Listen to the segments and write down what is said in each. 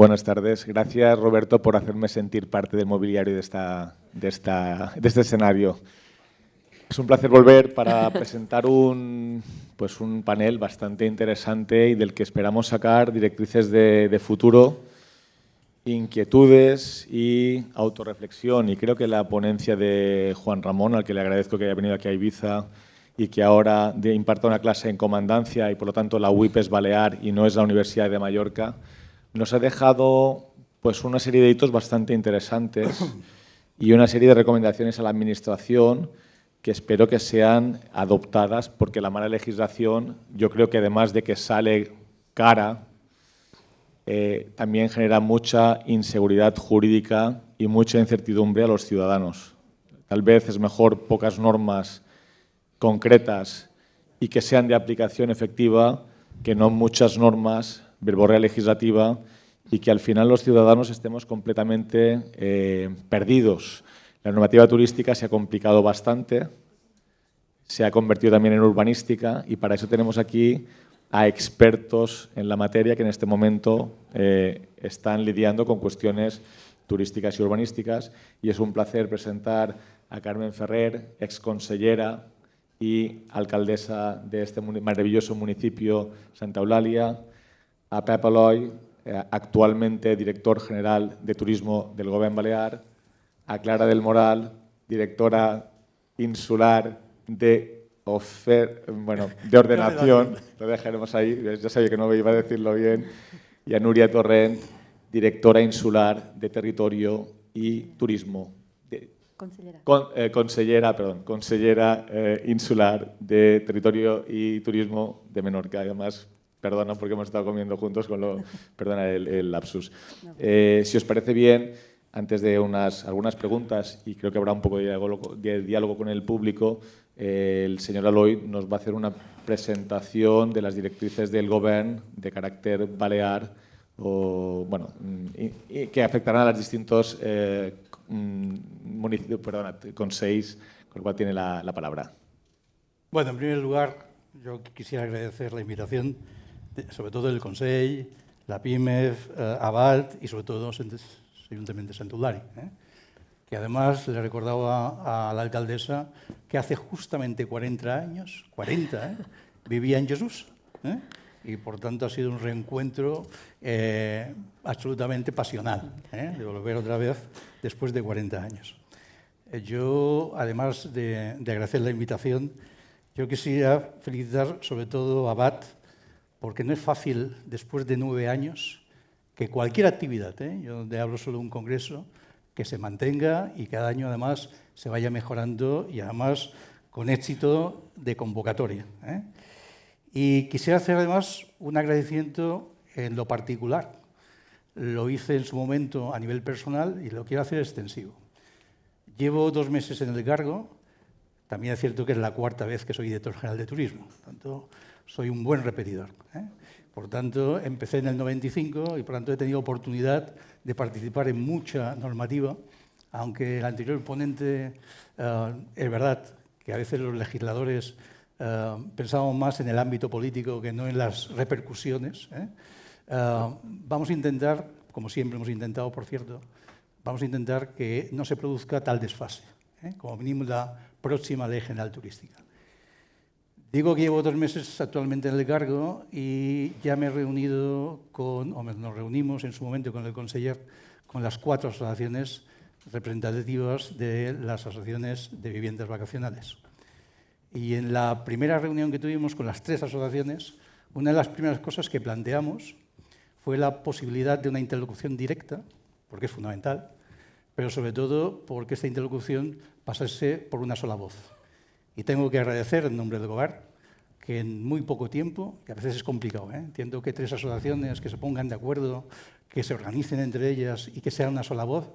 Buenas tardes. Gracias, Roberto, por hacerme sentir parte del mobiliario de este escenario. Es un placer volver para presentar un panel bastante interesante y del que esperamos sacar directrices de futuro, inquietudes y autorreflexión. Y creo que la ponencia de Juan Ramón, al que le agradezco que haya venido aquí a Ibiza y que ahora imparta una clase en comandancia y, por lo tanto, la UIP es Balear y no es la Universidad de Mallorca, nos ha dejado una serie de hitos bastante interesantes y una serie de recomendaciones a la Administración que espero que sean adoptadas, porque la mala legislación, yo creo que además de que sale cara, también genera mucha inseguridad jurídica y mucha incertidumbre a los ciudadanos. Tal vez es mejor pocas normas concretas y que sean de aplicación efectiva que no muchas normas, verborrea legislativa, y que al final los ciudadanos estemos completamente perdidos. La normativa turística se ha complicado bastante, se ha convertido también en urbanística y para eso tenemos aquí a expertos en la materia que en este momento están lidiando con cuestiones turísticas y urbanísticas, y es un placer presentar a Carmen Ferrer, exconsellera y alcaldesa de este maravilloso municipio Santa Eulàlia, a Pep Aloy, actualmente director general de Turismo del Govern Balear, a Clara del Moral, directora insular de ordenación, lo dejaremos ahí, ya sabía que no iba a decirlo bien, y a Núria Torrent, directora insular de Territorio y Turismo. Consellera insular de Territorio y Turismo de Menorca. Además, perdona porque hemos estado comiendo juntos, perdona el lapsus. Si os parece bien, antes de algunas preguntas, y creo que habrá un poco de diálogo con el público, el señor Aloy nos va a hacer una presentación de las directrices del Govern de carácter balear, y que afectarán a los distintos consells, con lo cual tiene la palabra. Bueno, en primer lugar, yo quisiera agradecer la invitación, sobre todo del Consell, la PIMEF, ABALT y sobre todo l'Ajuntament de Santa Eulàlia, que además le recordaba a la alcaldesa que hace justamente 40 años, vivía en Jesús, y por tanto ha sido un reencuentro absolutamente pasional, de volver otra vez después de 40 años. Yo, además de agradecer la invitación, yo quisiera felicitar sobre todo a BAT, porque no es fácil, después de 9 años, que cualquier actividad, yo te hablo solo de un congreso, que se mantenga y cada año además se vaya mejorando y además con éxito de convocatoria. Y quisiera hacer además un agradecimiento en lo particular. Lo hice en su momento a nivel personal y lo quiero hacer extensivo. Llevo 2 meses en el cargo, también es cierto que es la 4ª vez que soy director general de turismo, por tanto soy un buen repetidor. Por tanto, empecé en el 95 y por tanto he tenido oportunidad de participar en mucha normativa, aunque el anterior ponente es verdad que a veces los legisladores pensamos más en el ámbito político que no en las repercusiones. Vamos a intentar, como siempre hemos intentado, por cierto, vamos a intentar que no se produzca tal desfase, como mínimo la próxima Ley General Turística. Digo que llevo 2 meses actualmente en el cargo y ya me he reunido nos reunimos en su momento con el conseller, con las 4 asociaciones representativas de las asociaciones de viviendas vacacionales. Y en la primera reunión que tuvimos con las 3 asociaciones, una de las primeras cosas que planteamos fue la posibilidad de una interlocución directa, porque es fundamental, pero sobre todo porque esta interlocución pasase por una sola voz. Y tengo que agradecer en nombre del Govern que en muy poco tiempo, que a veces es complicado, entiendo que 3 asociaciones que se pongan de acuerdo, que se organicen entre ellas y que sea una sola voz,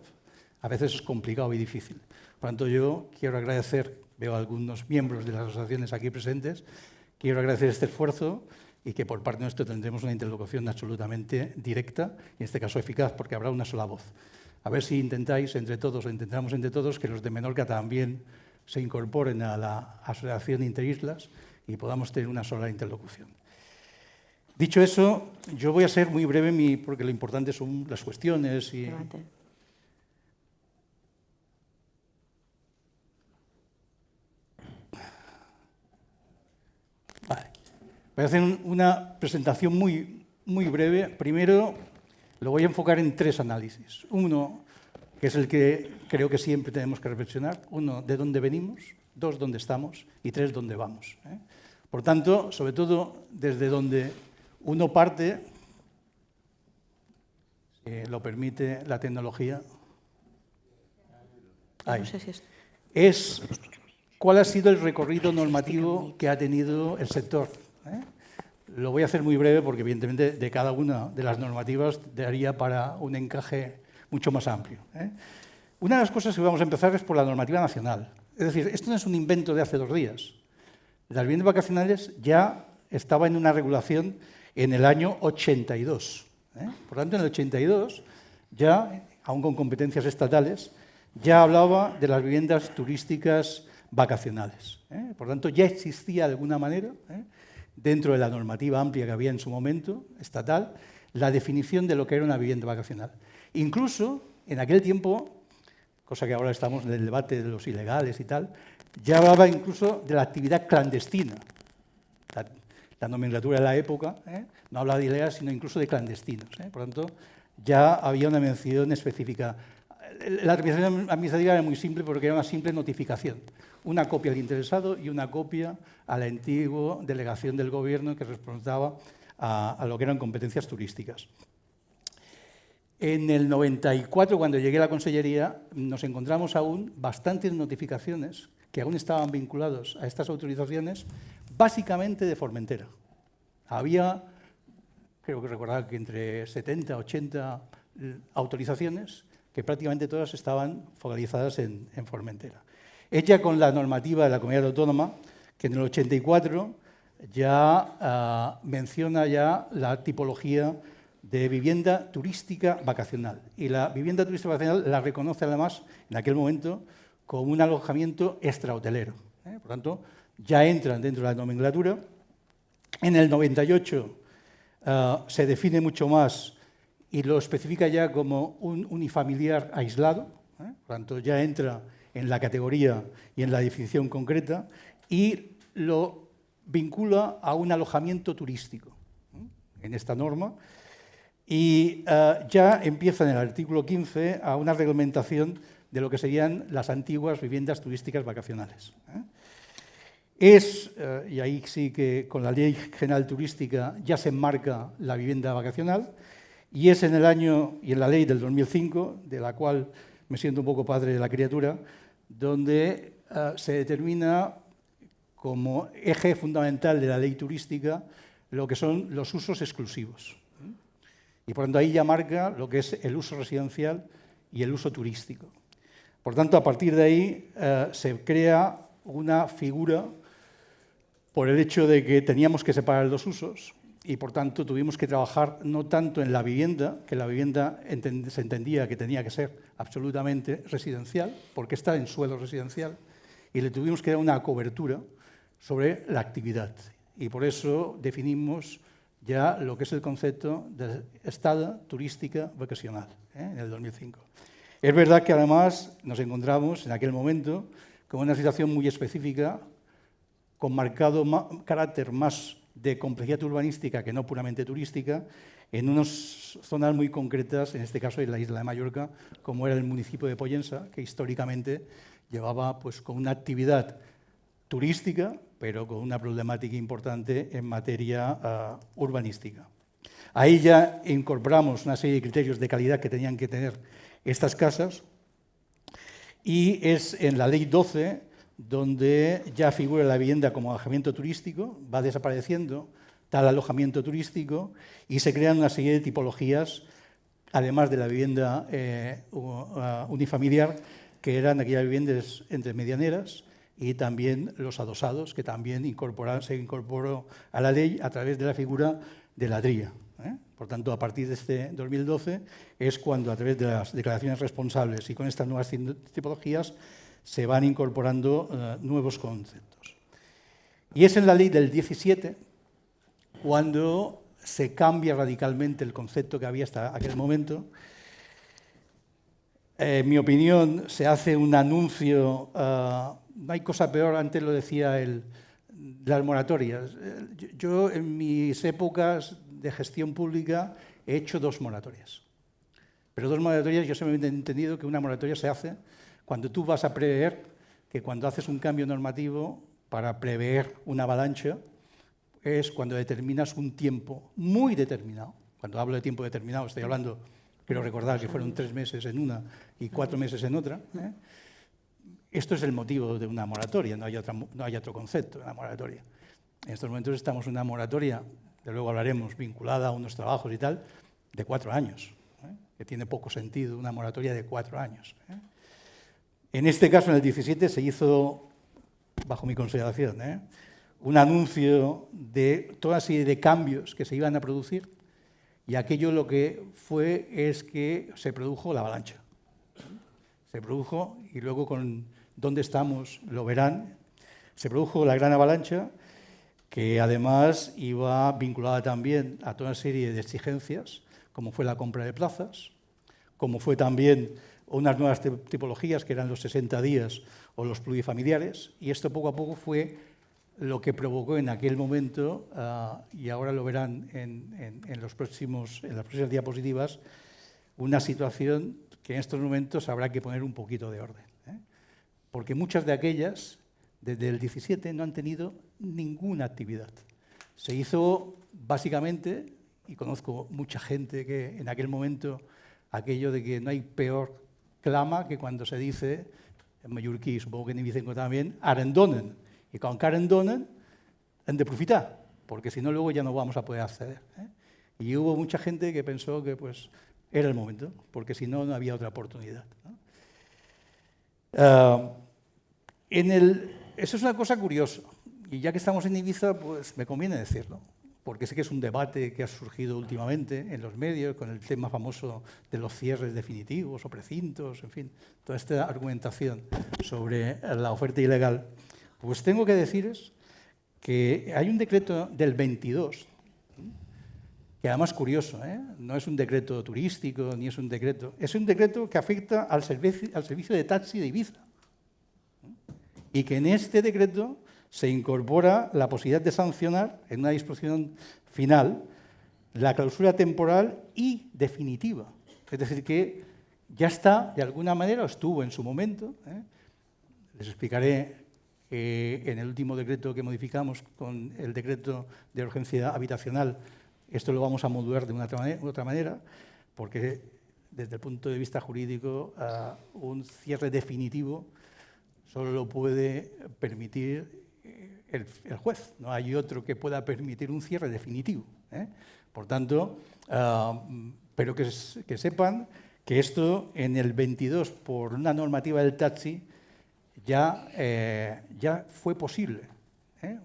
a veces es complicado y difícil. Por tanto, yo quiero agradecer, veo a algunos miembros de las asociaciones aquí presentes, quiero agradecer este esfuerzo y que por parte nuestra tendremos una interlocución absolutamente directa, y en este caso eficaz, porque habrá una sola voz. A ver si intentamos entre todos que los de Menorca también se incorporen a la Asociación Interislas y podamos tener una sola interlocución. Dicho eso, yo voy a ser muy breve porque lo importante son las cuestiones y... Vale. Voy a hacer una presentación muy breve. Primero, lo voy a enfocar en 3 análisis. Uno, que es el que creo que siempre tenemos que reflexionar. 1, de dónde venimos. 2, dónde estamos. Y 3, dónde vamos. Por tanto, sobre todo, desde donde uno parte, si lo permite la tecnología, es cuál ha sido el recorrido normativo que ha tenido el sector. Lo voy a hacer muy breve porque, evidentemente, de cada una de las normativas daría para un encaje mucho más amplio. Una de las cosas que vamos a empezar es por la normativa nacional. Es decir, esto no es un invento de hace 2 días. Las viviendas vacacionales ya estaba en una regulación en el año 82. Por tanto, en el 82, ya, aún con competencias estatales, ya hablaba de las viviendas turísticas vacacionales. Por tanto, ya existía de alguna manera, dentro de la normativa amplia que había en su momento, estatal, la definición de lo que era una vivienda vacacional. Incluso, en aquel tiempo, cosa que ahora estamos en el debate de los ilegales y tal, ya hablaba incluso de la actividad clandestina. La nomenclatura de la época no hablaba de ilegales, sino incluso de clandestinos. Por tanto, ya había una mención específica. La tramitación administrativa era muy simple porque era una simple notificación. Una copia al interesado y una copia a la antigua delegación del gobierno que responsaba a lo que eran competencias turísticas. En el 94, cuando llegué a la Consellería, nos encontramos aún bastantes notificaciones que aún estaban vinculados a estas autorizaciones, básicamente de Formentera. Había, creo que recordar que entre 70 80 autorizaciones, que prácticamente todas estaban focalizadas en Formentera. Ella con la normativa de la Comunidad Autónoma, que en el 84 ya menciona ya la tipología de vivienda turística vacacional. Y la vivienda turística vacacional la reconoce además en aquel momento como un alojamiento extrahotelero. Por tanto, ya entran dentro de la nomenclatura. En el 98 se define mucho más y lo especifica ya como un unifamiliar aislado. Por tanto, ya entra en la categoría y en la definición concreta y lo vincula a un alojamiento turístico en esta norma. Y ya empieza en el artículo 15 a una reglamentación de lo que serían las antiguas viviendas turísticas vacacionales. Y ahí sí que con la Ley General Turística ya se enmarca la vivienda vacacional, y es en el año y en la ley del 2005, de la cual me siento un poco padre de la criatura, donde se determina como eje fundamental de la ley turística lo que son los usos exclusivos. Y por tanto ahí ya marca lo que es el uso residencial y el uso turístico. Por tanto, a partir de ahí se crea una figura por el hecho de que teníamos que separar los usos y por tanto tuvimos que trabajar no tanto en la vivienda, que la vivienda se entendía que tenía que ser absolutamente residencial, porque está en suelo residencial, y le tuvimos que dar una cobertura sobre la actividad. Y por eso definimos ya lo que es el concepto de estada turística vacacional, en el 2005. Es verdad que además nos encontramos en aquel momento con una situación muy específica, con marcado carácter más de complejidad urbanística que no puramente turística, en unas zonas muy concretas, en este caso en la isla de Mallorca, como era el municipio de Pollensa, que históricamente llevaba pues, con una actividad turística, pero con una problemática importante en materia urbanística. Ahí ya incorporamos una serie de criterios de calidad que tenían que tener estas casas, y es en la Ley 12 donde ya figura la vivienda como alojamiento turístico, va desapareciendo tal alojamiento turístico y se crean una serie de tipologías, además de la vivienda unifamiliar, que eran aquellas viviendas entre medianeras, y también los adosados, que también se incorporó a la ley a través de la figura de la DRIA. Por tanto, a partir de este 2012 es cuando, a través de las declaraciones responsables y con estas nuevas tipologías, se van incorporando nuevos conceptos. Y es en la ley del 17 cuando se cambia radicalmente el concepto que había hasta aquel momento. En mi opinión, se hace un anuncio, no hay cosa peor, antes lo decía las moratorias. Yo en mis épocas de gestión pública he hecho 2 moratorias. Pero 2 moratorias, yo siempre he entendido que una moratoria se hace cuando tú vas a prever que cuando haces un cambio normativo para prever una avalancha, es cuando determinas un tiempo muy determinado. Cuando hablo de tiempo determinado, estoy hablando, quiero recordar que fueron 3 meses en una y 4 meses en otra. Esto es el motivo de una moratoria, no hay otro concepto de una moratoria. En estos momentos estamos en una moratoria, de luego hablaremos, vinculada a unos trabajos y tal, de 4 años, que tiene poco sentido una moratoria de 4 años. En este caso, en el 17, se hizo, bajo mi consideración, un anuncio de toda una serie de cambios que se iban a producir, y aquello lo que fue es que se produjo la avalancha. Se produjo, y luego con dónde estamos lo verán, se produjo la gran avalancha, que además iba vinculada también a toda una serie de exigencias, como fue la compra de plazas, como fue también unas nuevas tipologías que eran los 60 días o los plurifamiliares, y esto poco a poco fue lo que provocó en aquel momento, y ahora lo verán en las próximas diapositivas, una situación que en estos momentos habrá que poner un poquito de orden. Porque muchas de aquellas, desde el 17, no han tenido ninguna actividad. Se hizo básicamente, y conozco mucha gente que en aquel momento, aquello de que no hay peor clama que cuando se dice, en mallorquí, supongo que en ibicenco también, arendonen. Y con que arendonen, han de profitar, porque si no luego ya no vamos a poder acceder. Y hubo mucha gente que pensó que pues, era el momento, porque si no, no había otra oportunidad. Eso es una cosa curiosa, y ya que estamos en Ibiza, pues me conviene decirlo, porque sé que es un debate que ha surgido últimamente en los medios con el tema famoso de los cierres definitivos o precintos, en fin, toda esta argumentación sobre la oferta ilegal. Pues tengo que deciros que hay un decreto del 22, que además es curioso, no es un decreto turístico, ni es un decreto que afecta al servicio de taxi de Ibiza. Y que en este decreto se incorpora la posibilidad de sancionar, en una disposición final, la clausura temporal y definitiva. Es decir, que ya está, de alguna manera, o estuvo en su momento. Les explicaré que en el último decreto que modificamos con el decreto de urgencia habitacional, esto lo vamos a modular de una otra manera, porque desde el punto de vista jurídico, un cierre definitivo solo lo puede permitir el juez. No hay otro que pueda permitir un cierre definitivo. Por tanto, pero que sepan que esto en el 22, por una normativa del taxi, ya fue posible.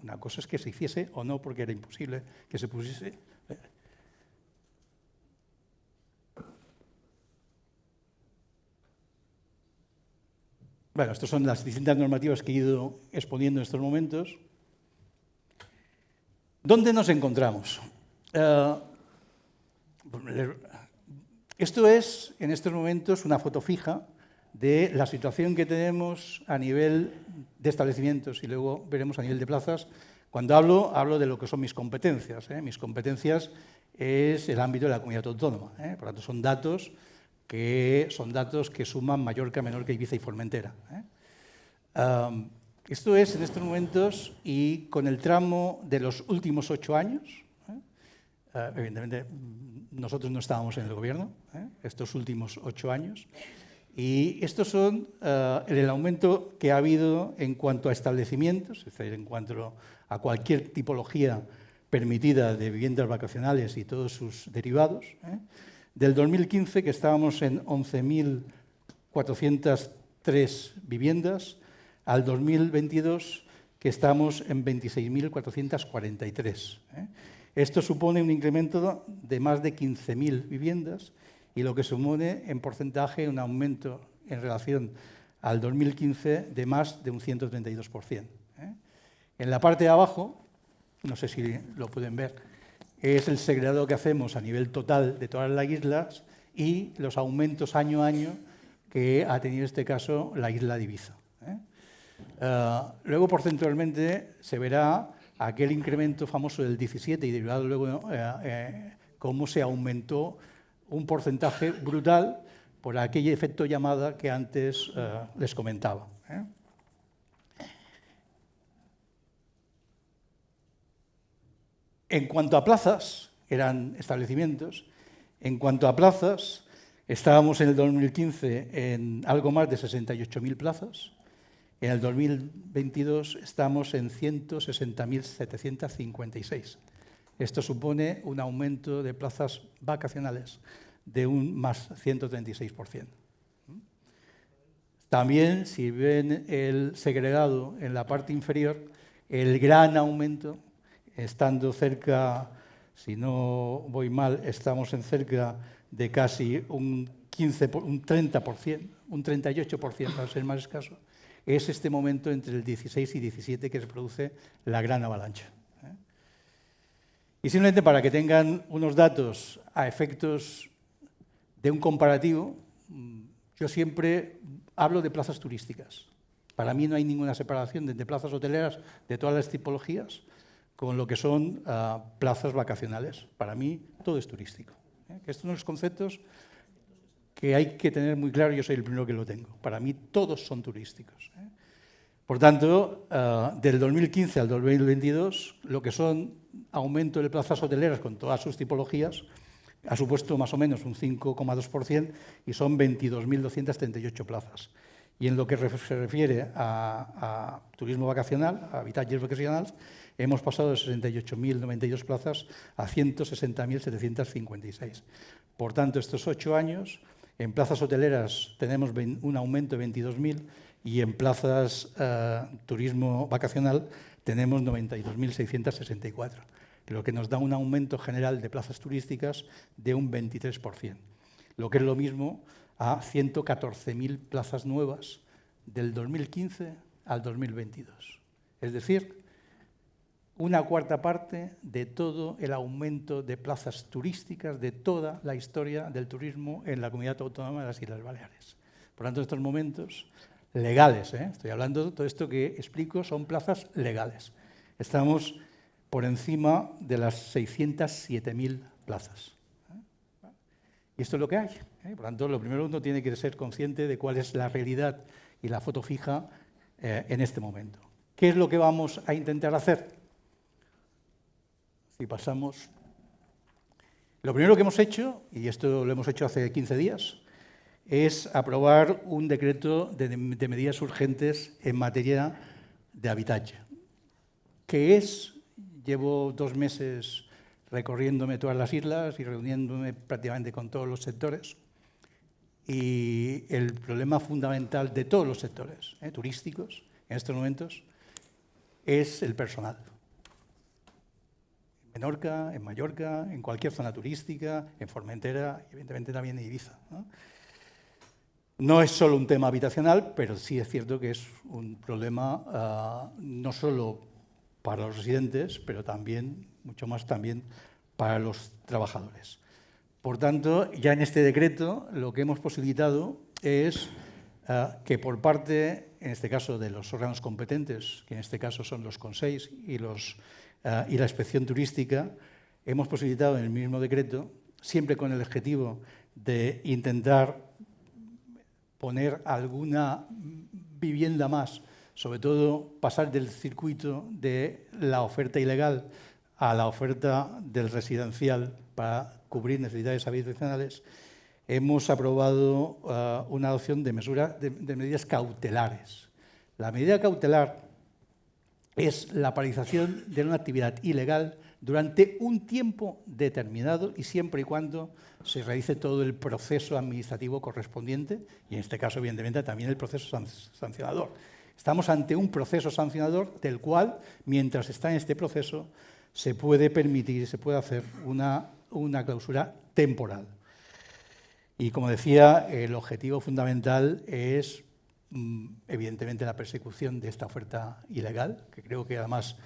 Una cosa es que se hiciese o no, porque era imposible que se pusiese. Bueno, estas son las distintas normativas que he ido exponiendo en estos momentos. ¿Dónde nos encontramos? Esto es, en estos momentos, una foto fija de la situación que tenemos a nivel de establecimientos y luego veremos a nivel de plazas. Cuando hablo de lo que son mis competencias. Mis competencias es el ámbito de la comunidad autónoma. Por lo tanto, son datos que suman Mallorca, Menorca, Ibiza y Formentera. Esto es en estos momentos y con el tramo de los últimos 8 años. Evidentemente, nosotros no estábamos en el gobierno, estos últimos 8 años. Y estos son el aumento que ha habido en cuanto a establecimientos, es decir, en cuanto a cualquier tipología permitida de viviendas vacacionales y todos sus derivados. Del 2015, que estábamos en 11.403 viviendas, al 2022, que estamos en 26.443. Esto supone un incremento de más de 15.000 viviendas y lo que supone en porcentaje un aumento en relación al 2015 de más de un 132%. En la parte de abajo, no sé si lo pueden ver, es el segregado que hacemos a nivel total de todas las islas y los aumentos año a año que ha tenido en este caso la isla de Ibiza. Luego, porcentualmente, se verá aquel incremento famoso del 17 y derivado luego cómo se aumentó un porcentaje brutal por aquel efecto llamada que antes les comentaba. En cuanto a plazas, eran establecimientos, en cuanto a plazas, estábamos en el 2015 en algo más de 68.000 plazas, en el 2022 estamos en 160.756. Esto supone un aumento de plazas vacacionales de un más 136%. También, si ven el segregado en la parte inferior, el gran aumento, estando cerca, si no voy mal, estamos en cerca de casi un 30%, un 38%, para ser más escaso, es este momento entre el 16 y 17 que se produce la gran avalancha. Y simplemente para que tengan unos datos a efectos de un comparativo, yo siempre hablo de plazas turísticas. Para mí no hay ninguna separación entre plazas hoteleras de todas las tipologías con lo que son plazas vacacionales. Para mí todo es turístico. Estos son los conceptos que hay que tener muy claro, yo soy el primero que lo tengo. Para mí todos son turísticos. Por tanto, del 2015 al 2022, lo que son aumento de plazas hoteleras con todas sus tipologías ha supuesto más o menos un 5,2% y son 22.238 plazas. Y en lo que se refiere a turismo vacacional, a habitatges vacacionales, hemos pasado de 68.092 plazas a 160.756. Por tanto, estos 8 años, en plazas hoteleras tenemos un aumento de 22.000 y en plazas turismo vacacional tenemos 92.664, lo que nos da un aumento general de plazas turísticas de un 23%, lo que es lo mismo a 114.000 plazas nuevas del 2015 al 2022. Es decir, una cuarta parte de todo el aumento de plazas turísticas de toda la historia del turismo en la Comunidad Autónoma de las Islas Baleares. Por tanto, en estos momentos legales, estoy hablando de todo esto que explico, son plazas legales. Estamos por encima de las 607.000 plazas. Y esto es lo que hay. Por tanto, lo primero uno tiene que ser consciente de cuál es la realidad y la foto fija en este momento. ¿Qué es lo que vamos a intentar hacer? Si pasamos. Lo primero que hemos hecho, y esto lo hemos hecho hace 15 días, es aprobar un decreto de medidas urgentes en materia de habitatge. ¿Qué es? Llevo 2 meses recorriéndome todas las islas y reuniéndome prácticamente con todos los sectores. Y el problema fundamental de todos los sectores turísticos en estos momentos es el personal. En Menorca, en Mallorca, en cualquier zona turística, en Formentera y evidentemente también en Ibiza. No es solo un tema habitacional, pero sí es cierto que es un problema no solo para los residentes, pero también, mucho más también, para los trabajadores. Por tanto, ya en este decreto lo que hemos posibilitado es que por parte, en este caso, de los órganos competentes, que en este caso son los consells y la inspección turística, hemos posibilitado en el mismo decreto, siempre con el objetivo de intentar poner alguna vivienda más, sobre todo pasar del circuito de la oferta ilegal a la oferta del residencial para cubrir necesidades habitacionales, hemos aprobado una adopción de medidas cautelares. La medida cautelar es la paralización de una actividad ilegal durante un tiempo determinado y siempre y cuando se realice todo el proceso administrativo correspondiente y en este caso, evidentemente, también el proceso sancionador. Estamos ante un proceso sancionador del cual, mientras está en este proceso, se puede permitir, se puede hacer una clausura temporal. Y como decía, el objetivo fundamental es, evidentemente, la persecución de esta oferta ilegal, que creo que además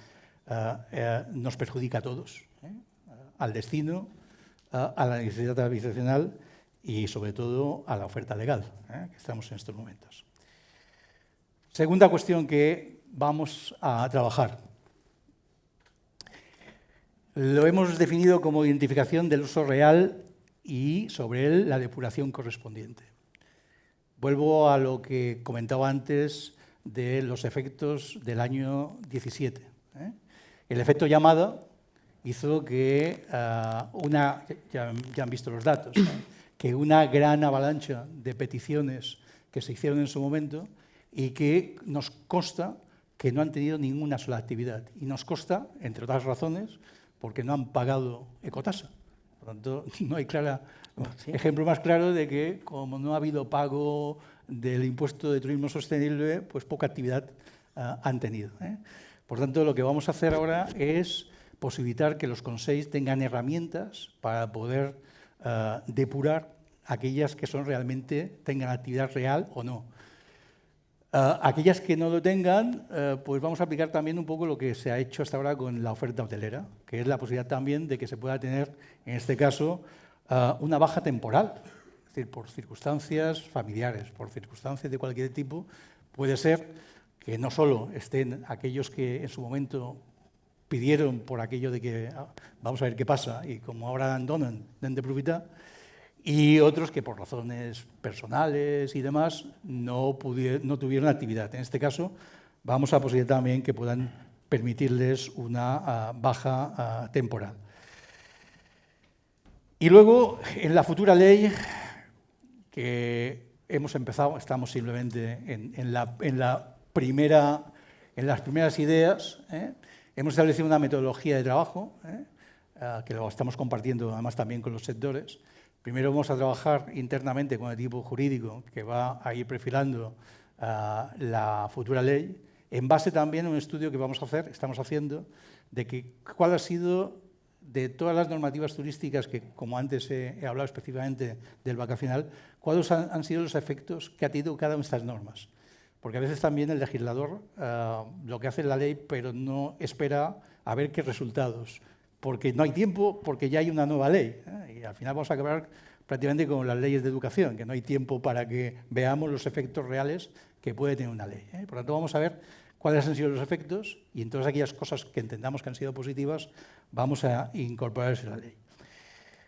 nos perjudica a todos, al destino, a la necesidad habitacional y, sobre todo, a la oferta legal, que estamos en estos momentos. Segunda cuestión que vamos a trabajar. Lo hemos definido como identificación del uso real y, sobre él, la depuración correspondiente. Vuelvo a lo que comentaba antes de los efectos del año 17. El efecto llamada hizo que ya han visto los datos, que una gran avalancha de peticiones que se hicieron en su momento y que nos consta que no han tenido ninguna sola actividad. Y nos consta, entre otras razones, porque no han pagado ecotasa. Por lo tanto, no hay ejemplo más claro de que, como no ha habido pago del impuesto de turismo sostenible, pues poca actividad han tenido. Por tanto, lo que vamos a hacer ahora es posibilitar que los consells tengan herramientas para poder depurar aquellas que realmente tengan actividad real o no. Aquellas que no lo tengan, pues vamos a aplicar también un poco lo que se ha hecho hasta ahora con la oferta hotelera, que es la posibilidad también de que se pueda tener, en este caso, una baja temporal, es decir, por circunstancias familiares, por circunstancias de cualquier tipo. Puede ser que no solo estén aquellos que en su momento pidieron por aquello de que vamos a ver qué pasa y como ahora donen, den de propietat, y otros que por razones personales y demás no tuvieron actividad. En este caso, vamos a posibilitar también que puedan permitirles una baja temporal. Y luego, en la futura ley, que hemos empezado, estamos simplemente en las primeras ideas, hemos establecido una metodología de trabajo, que lo estamos compartiendo además también con los sectores. Primero vamos a trabajar internamente con el equipo jurídico que va a ir perfilando la futura ley, en base también a un estudio que estamos haciendo, de cuál ha sido, de todas las normativas turísticas que, como antes he hablado específicamente del vacacional, cuáles han sido los efectos que ha tenido cada una de estas normas. Porque a veces también el legislador lo que hace es la ley, pero no espera a ver qué resultados, porque no hay tiempo, porque ya hay una nueva ley. Y al final vamos a acabar prácticamente con las leyes de educación, que no hay tiempo para que veamos los efectos reales que puede tener una ley. Por lo tanto, vamos a ver cuáles han sido los efectos y en todas aquellas cosas que entendamos que han sido positivas, vamos a incorporarlas en la ley.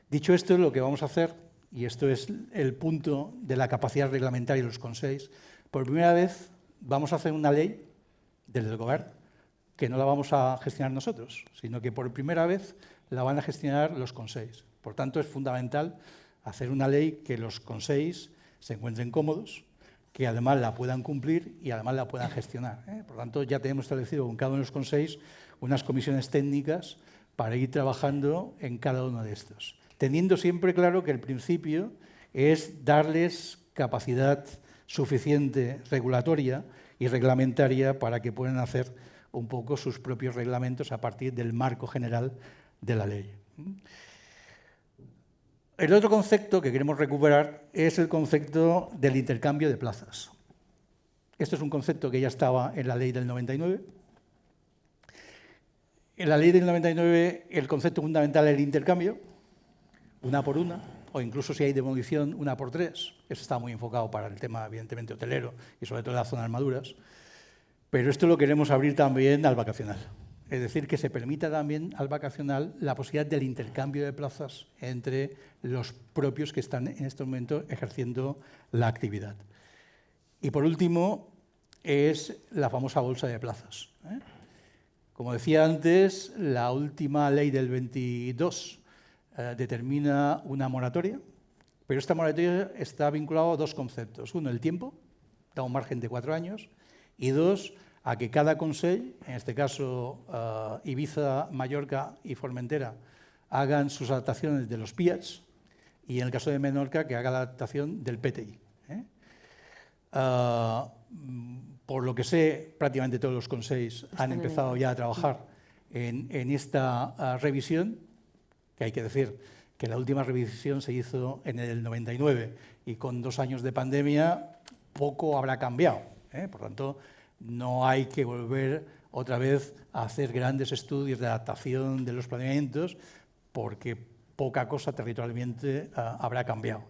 Dicho esto, lo que vamos a hacer, y esto es el punto de la capacidad reglamentaria de los consells, por primera vez vamos a hacer una ley del Govern que no la vamos a gestionar nosotros, sino que por primera vez la van a gestionar los consells. Por tanto, es fundamental hacer una ley que los consells se encuentren cómodos, que además la puedan cumplir y además la puedan gestionar. Por tanto, ya tenemos establecido con cada uno de los consells unas comisiones técnicas para ir trabajando en cada uno de estos, teniendo siempre claro que el principio es darles capacidad suficiente regulatoria y reglamentaria para que puedan hacer un poco sus propios reglamentos a partir del marco general de la ley. El otro concepto que queremos recuperar es el concepto del intercambio de plazas. Esto es un concepto que ya estaba en la ley del 99. En la ley del 99 el concepto fundamental es el intercambio, una por una, o incluso si hay demolición, una por tres. Eso está muy enfocado para el tema, evidentemente, hotelero y sobre todo en las zonas maduras. Pero esto lo queremos abrir también al vacacional. Es decir, que se permita también al vacacional la posibilidad del intercambio de plazas entre los propios que están en este momento ejerciendo la actividad. Y por último, es la famosa bolsa de plazas. Como decía antes, la última ley del 22 determina una moratoria, pero esta moratoria está vinculada a dos conceptos. Uno, el tiempo, da un margen de 4 años, y dos, a que cada consell, en este caso Ibiza, Mallorca y Formentera, hagan sus adaptaciones de los PIATs y en el caso de Menorca que haga la adaptación del PTI. Por lo que sé, prácticamente todos los consells han empezado ya a trabajar en esta revisión, que hay que decir que la última revisión se hizo en el 99 y con 2 años de pandemia poco habrá cambiado. Por tanto, no hay que volver otra vez a hacer grandes estudios de adaptación de los planeamientos porque poca cosa territorialmente habrá cambiado.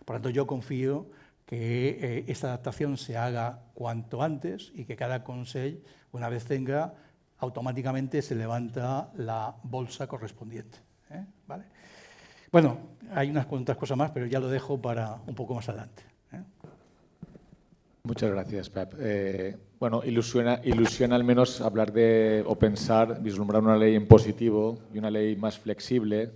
Por lo tanto, yo confío que esta adaptación se haga cuanto antes y que cada Consell, una vez tenga, automáticamente se levanta la bolsa correspondiente. ¿Vale? Bueno, hay unas cuantas cosas más, pero ya lo dejo para un poco más adelante. Muchas gracias, Pep. Bueno, ilusiona al menos hablar de, o pensar, vislumbrar una ley en positivo y una ley más flexible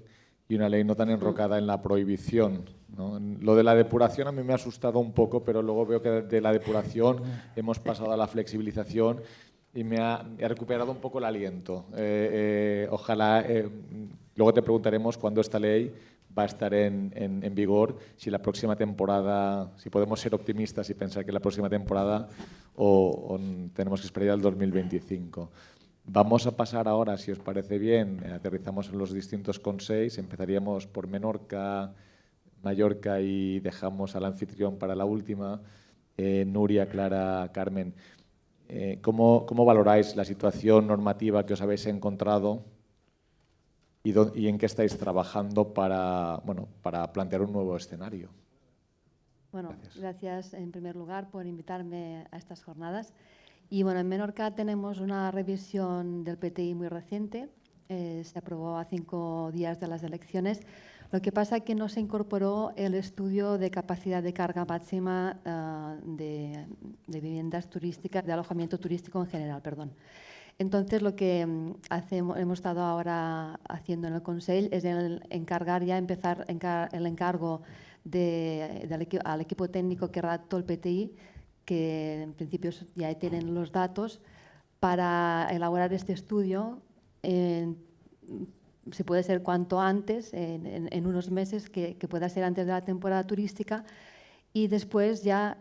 y una ley no tan enrocada en la prohibición, ¿no? Lo de la depuración a mí me ha asustado un poco, pero luego veo que de la depuración hemos pasado a la flexibilización y me ha recuperado un poco el aliento. Ojalá, luego te preguntaremos cuándo esta ley va a estar en vigor, si la próxima temporada, si podemos ser optimistas y pensar que la próxima temporada o tenemos que esperar al 2025. Vamos a pasar ahora, si os parece bien, aterrizamos en los distintos consells, empezaríamos por Menorca, Mallorca y dejamos al anfitrión para la última, Núria, Clara, Carmen. ¿Cómo valoráis la situación normativa que os habéis encontrado y en qué estáis trabajando para plantear un nuevo escenario? Bueno, gracias en primer lugar por invitarme a estas jornadas. Y bueno, en Menorca tenemos una revisión del PTI muy reciente, se aprobó a 5 días de las elecciones. Lo que pasa es que no se incorporó el estudio de capacidad de carga máxima de viviendas turísticas, de alojamiento turístico en general, perdón. Entonces, lo que hemos estado ahora haciendo en el Consell es empezar el encargo al equipo técnico que redactó el PTI, que en principio ya tienen los datos, para elaborar este estudio. Se puede ser cuanto antes, en unos meses, que pueda ser antes de la temporada turística, y después ya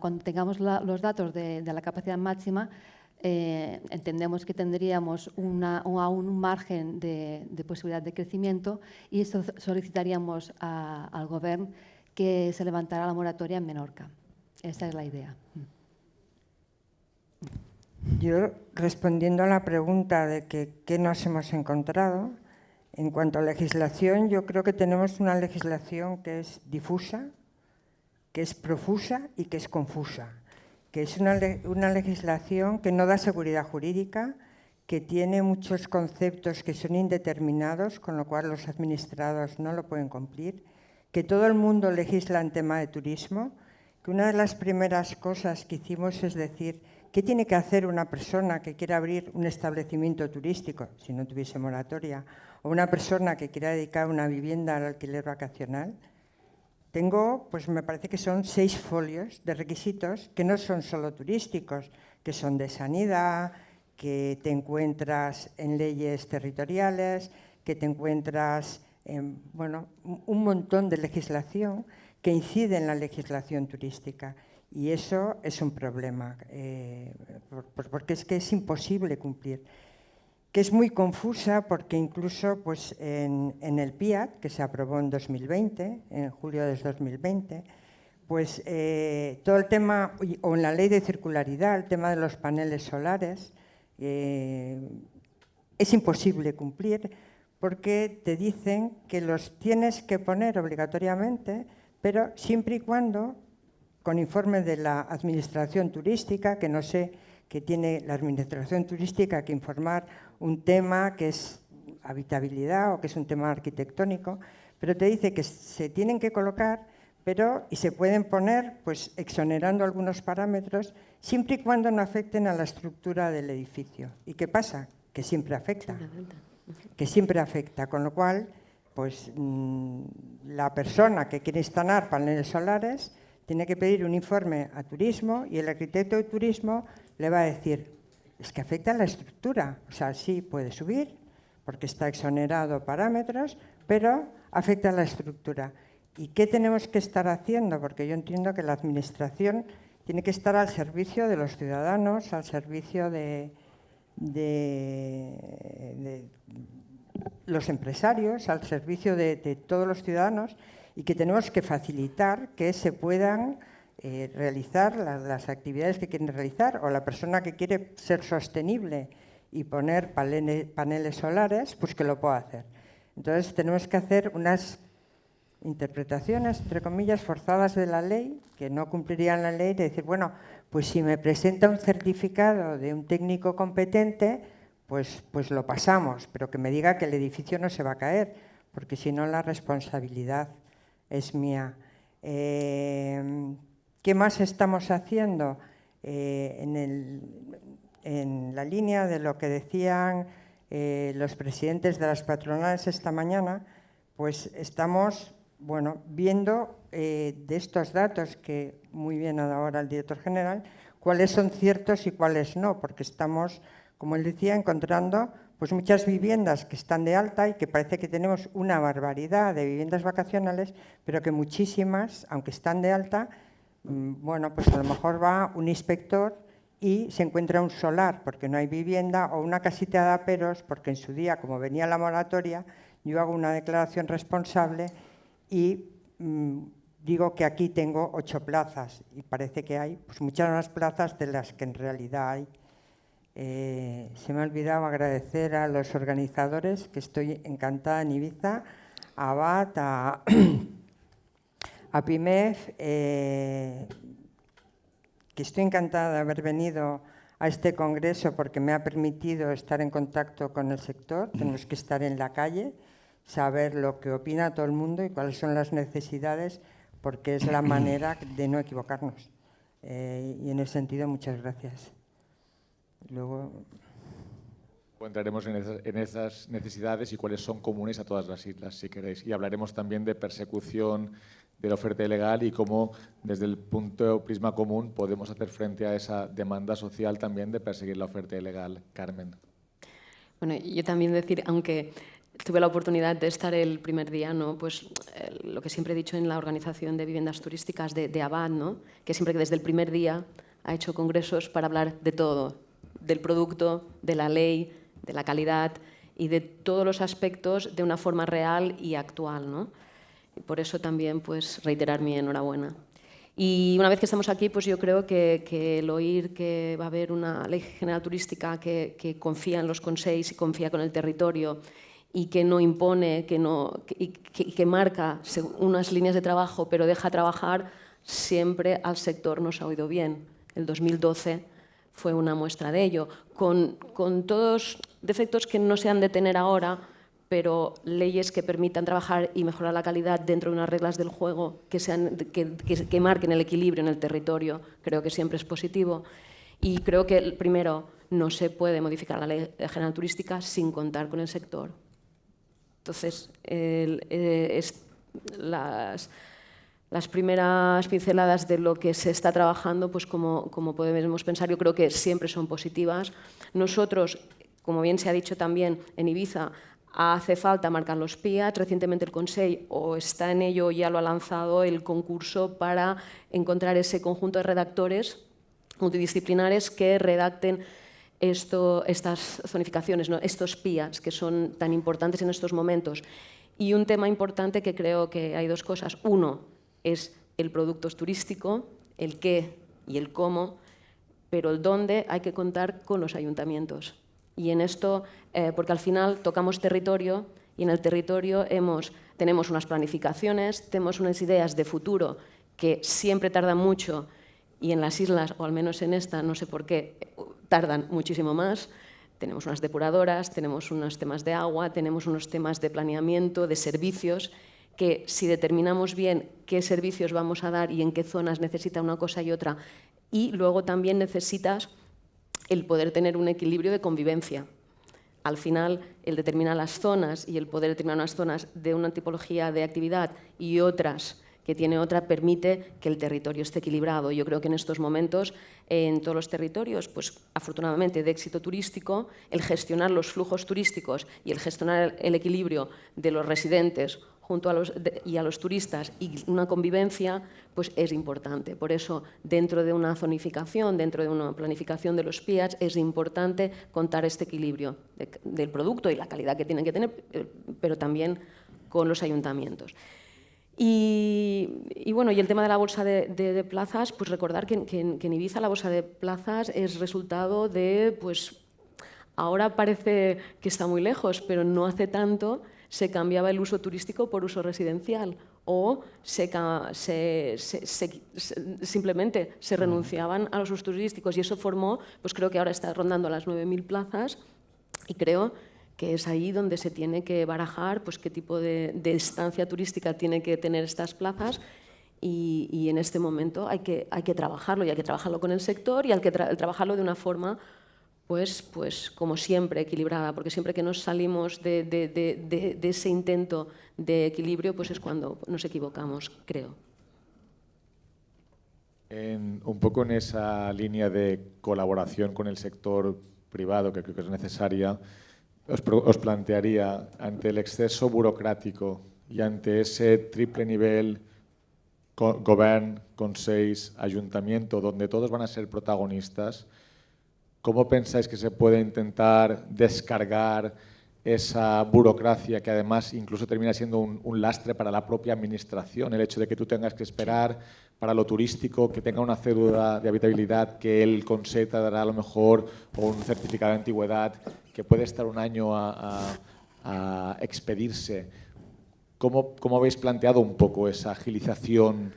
cuando tengamos los datos de la capacidad máxima, entendemos que tendríamos aún un margen de posibilidad de crecimiento y solicitaríamos al Gobierno que se levantara la moratoria en Menorca. Esa es la idea. Yo, respondiendo a la pregunta de qué nos hemos encontrado, en cuanto a legislación, yo creo que tenemos una legislación que es difusa, que es profusa y que es confusa, que es una legislación que no da seguridad jurídica, que tiene muchos conceptos que son indeterminados, con lo cual los administrados no lo pueden cumplir, que todo el mundo legisla en tema de turismo, que una de las primeras cosas que hicimos es decir, ¿qué tiene que hacer una persona que quiera abrir un establecimiento turístico, si no tuviese moratoria, o una persona que quiera dedicar una vivienda al alquiler vacacional? Tengo, pues me parece que son 6 folios de requisitos que no son solo turísticos, que son de sanidad, que te encuentras en leyes territoriales, que te encuentras en, bueno, un montón de legislación que incide en la legislación turística. Y eso es un problema, porque es que es imposible cumplir. Que es muy confusa porque incluso pues, en el PIAT, que se aprobó en 2020, en julio de 2020, pues todo el tema, o en la ley de circularidad, el tema de los paneles solares, es imposible cumplir porque te dicen que los tienes que poner obligatoriamente, pero siempre y cuando, con informe de la Administración Turística, que no sé, que tiene la Administración Turística que informar un tema que es habitabilidad o que es un tema arquitectónico, pero te dice que se tienen que colocar, y se pueden poner pues, exonerando algunos parámetros, siempre y cuando no afecten a la estructura del edificio. ¿Y qué pasa? Que siempre afecta. Que siempre afecta, con lo cual, pues la persona que quiere instalar paneles solares tiene que pedir un informe a turismo y el arquitecto de turismo le va a decir, es que afecta a la estructura, o sea, sí puede subir porque está exonerado parámetros, pero afecta a la estructura. ¿Y qué tenemos que estar haciendo? Porque yo entiendo que la administración tiene que estar al servicio de los ciudadanos, al servicio de los empresarios, al servicio de todos los ciudadanos, y que tenemos que facilitar que se puedan realizar las actividades que quieren realizar, o la persona que quiere ser sostenible y poner paneles solares, pues que lo pueda hacer. Entonces tenemos que hacer unas interpretaciones, entre comillas, forzadas de la ley, que no cumplirían la ley, de decir, bueno, pues si me presenta un certificado de un técnico competente, pues lo pasamos, pero que me diga que el edificio no se va a caer, porque si no la responsabilidad es mía. ¿Qué más estamos haciendo? En la línea de lo que decían los presidentes de las patronales esta mañana, pues estamos viendo de estos datos que muy bien ha dado ahora el director general, cuáles son ciertos y cuáles no, porque estamos, como él decía, encontrando pues muchas viviendas que están de alta y que parece que tenemos una barbaridad de viviendas vacacionales, pero que muchísimas, aunque están de alta, pues a lo mejor va un inspector y se encuentra un solar porque no hay vivienda, o una casita de aperos porque en su día, como venía la moratoria, yo hago una declaración responsable y digo que aquí tengo 8 plazas y parece que hay pues muchas más plazas de las que en realidad hay. Se me ha olvidado agradecer a los organizadores, que estoy encantada en Ibiza, a ABAT, a PIMEF, que estoy encantada de haber venido a este congreso porque me ha permitido estar en contacto con el sector. Tenemos que estar en la calle, saber lo que opina todo el mundo y cuáles son las necesidades, porque es la manera de no equivocarnos. Y en ese sentido, muchas gracias. Luego entraremos en esas necesidades y cuáles son comunes a todas las islas, si queréis. Y hablaremos también de persecución de la oferta ilegal y cómo, desde el prisma común, podemos hacer frente a esa demanda social también de perseguir la oferta ilegal. Carmen. Bueno, yo también decir, aunque tuve la oportunidad de estar el primer día, ¿no? Pues lo que siempre he dicho en la organización de viviendas turísticas de ABAT, ¿no? Que siempre que desde el primer día ha hecho congresos para hablar de todo, del producto, de la ley, de la calidad y de todos los aspectos de una forma real y actual, ¿no? Y por eso también pues, reiterar mi enhorabuena. Y una vez que estamos aquí, pues yo creo que el oír que va a haber una ley general turística que confía en los consells y confía con el territorio y que no impone, que marca unas líneas de trabajo, pero deja trabajar, siempre al sector nos ha oído bien. El 2012 fue una muestra de ello, con todos defectos que no se han de tener ahora, pero leyes que permitan trabajar y mejorar la calidad dentro de unas reglas del juego que marquen el equilibrio en el territorio, creo que siempre es positivo. Y creo que, primero, no se puede modificar la Ley General Turística sin contar con el sector. Entonces, las primeras pinceladas de lo que se está trabajando, pues como podemos pensar, yo creo que siempre son positivas. Nosotros, como bien se ha dicho también en Ibiza, hace falta marcar los PIAT. Recientemente el Consell o está en ello, ya lo ha lanzado el concurso para encontrar ese conjunto de redactores multidisciplinares que redacten estas zonificaciones, ¿no? Estos PIATs que son tan importantes en estos momentos. Y un tema importante que creo que hay dos cosas. Uno es el producto turístico, el qué y el cómo, pero el dónde hay que contar con los ayuntamientos. Y en esto, porque al final tocamos territorio y en el territorio tenemos unas planificaciones, tenemos unas ideas de futuro que siempre tardan mucho y en las islas, o al menos en esta, no sé por qué, tardan muchísimo más. Tenemos unas depuradoras, tenemos unos temas de agua, tenemos unos temas de planeamiento, de servicios, que si determinamos bien qué servicios vamos a dar y en qué zonas necesita una cosa y otra, y luego también necesitas el poder tener un equilibrio de convivencia. Al final, el determinar las zonas y el poder determinar unas zonas de una tipología de actividad y otras que tiene otra, permite que el territorio esté equilibrado. Yo creo que en estos momentos, en todos los territorios, pues afortunadamente de éxito turístico, el gestionar los flujos turísticos y el gestionar el equilibrio de los residentes junto a los turistas y una convivencia, pues es importante. Por eso, dentro de una zonificación, dentro de una planificación de los PIATs, es importante contar este equilibrio del producto y la calidad que tienen que tener, pero también con los ayuntamientos. Y bueno, y el tema de la bolsa de plazas, pues recordar que en Ibiza la bolsa de plazas es resultado de, pues ahora parece que está muy lejos, pero no hace tanto, se cambiaba el uso turístico por uso residencial o simplemente se renunciaban a los usos turísticos, y eso formó, pues creo que ahora está rondando las 9.000 plazas, y creo que es ahí donde se tiene que barajar pues qué tipo de estancia turística tiene que tener estas plazas, y en este momento hay que trabajarlo, y hay que trabajarlo con el sector, y hay que trabajarlo de una forma pues como siempre, equilibrada, porque siempre que nos salimos de ese intento de equilibrio, pues es cuando nos equivocamos, creo. Un poco en esa línea de colaboración con el sector privado, que creo que es necesaria, os plantearía, ante el exceso burocrático y ante ese triple nivel, govern, consells, ayuntamiento, donde todos van a ser protagonistas, ¿cómo pensáis que se puede intentar descargar esa burocracia que además incluso termina siendo un lastre para la propia administración? El hecho de que tú tengas que esperar para lo turístico, que tenga una cédula de habitabilidad que el Consell te dará a lo mejor, o un certificado de antigüedad que puede estar un año a expedirse. ¿Cómo habéis planteado un poco esa agilización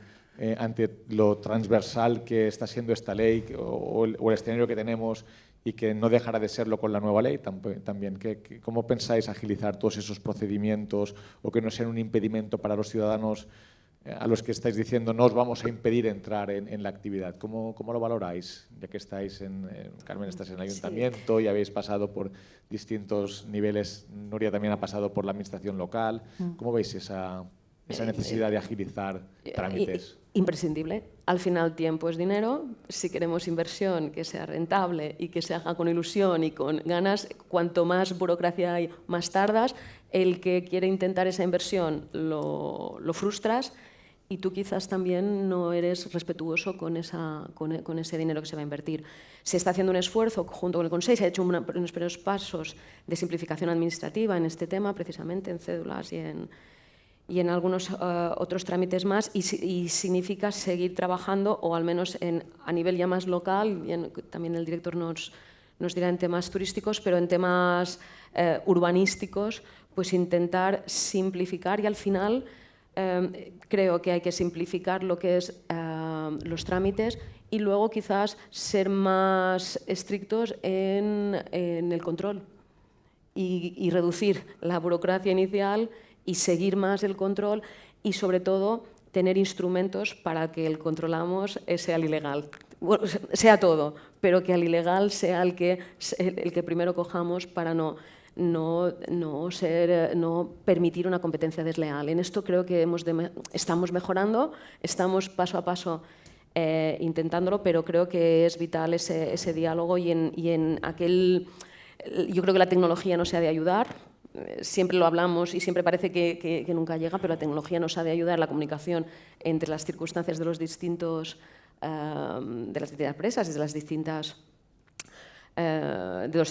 ante lo transversal que está siendo esta ley o el escenario que tenemos, y que no dejará de serlo con la nueva ley también? ¿Cómo pensáis agilizar todos esos procedimientos, o que no sean un impedimento para los ciudadanos a los que estáis diciendo no os vamos a impedir entrar en la actividad? ¿Cómo lo valoráis? Ya que estáis Carmen, estás en el ayuntamiento, y habéis pasado por distintos niveles, Nuria también ha pasado por la administración local. ¿Cómo veis esa necesidad de agilizar trámites? Imprescindible. Al final, tiempo es dinero. Si queremos inversión que sea rentable y que se haga con ilusión y con ganas, cuanto más burocracia hay, más tardas. El que quiere intentar esa inversión lo frustras, y tú quizás también no eres respetuoso con ese dinero que se va a invertir. Se está haciendo un esfuerzo junto con el Consell, se ha hecho unos primeros pasos de simplificación administrativa en este tema, precisamente en cédulas y en algunos otros trámites más, y significa seguir trabajando, o al menos a nivel ya más local, también el director nos dirá en temas turísticos, pero en temas urbanísticos, pues intentar simplificar, y al final creo que hay que simplificar lo que es los trámites, y luego quizás ser más estrictos en el control y reducir la burocracia inicial y seguir más el control, y sobre todo tener instrumentos para que el controlamos sea el ilegal. Bueno, sea todo, pero que al ilegal sea el que primero cojamos, para no permitir una competencia desleal. En esto creo que estamos mejorando, estamos paso a paso intentándolo, pero creo que es vital ese diálogo, y en aquel... Yo creo que la tecnología nos ha de ayudar. Siempre lo hablamos y siempre parece que nunca llega, pero la tecnología nos ha de ayudar, la comunicación entre las circunstancias de las distintas empresas y de los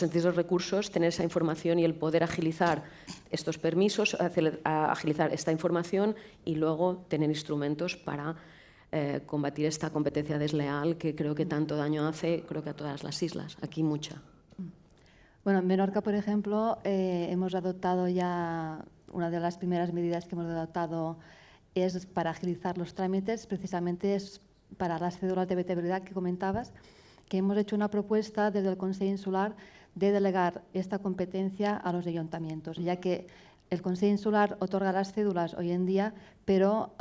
distintos recursos, tener esa información y el poder agilizar estos permisos, agilizar esta información, y luego tener instrumentos para combatir esta competencia desleal que creo que tanto daño hace, creo que a todas las islas, aquí mucha. Bueno, en Menorca, por ejemplo, hemos adoptado ya, una de las primeras medidas que hemos adoptado es para agilizar los trámites, precisamente es para las cédulas de habitabilidad que comentabas, que hemos hecho una propuesta desde el Consell Insular de delegar esta competencia a los ayuntamientos, ya que el Consell Insular otorga las cédulas hoy en día, pero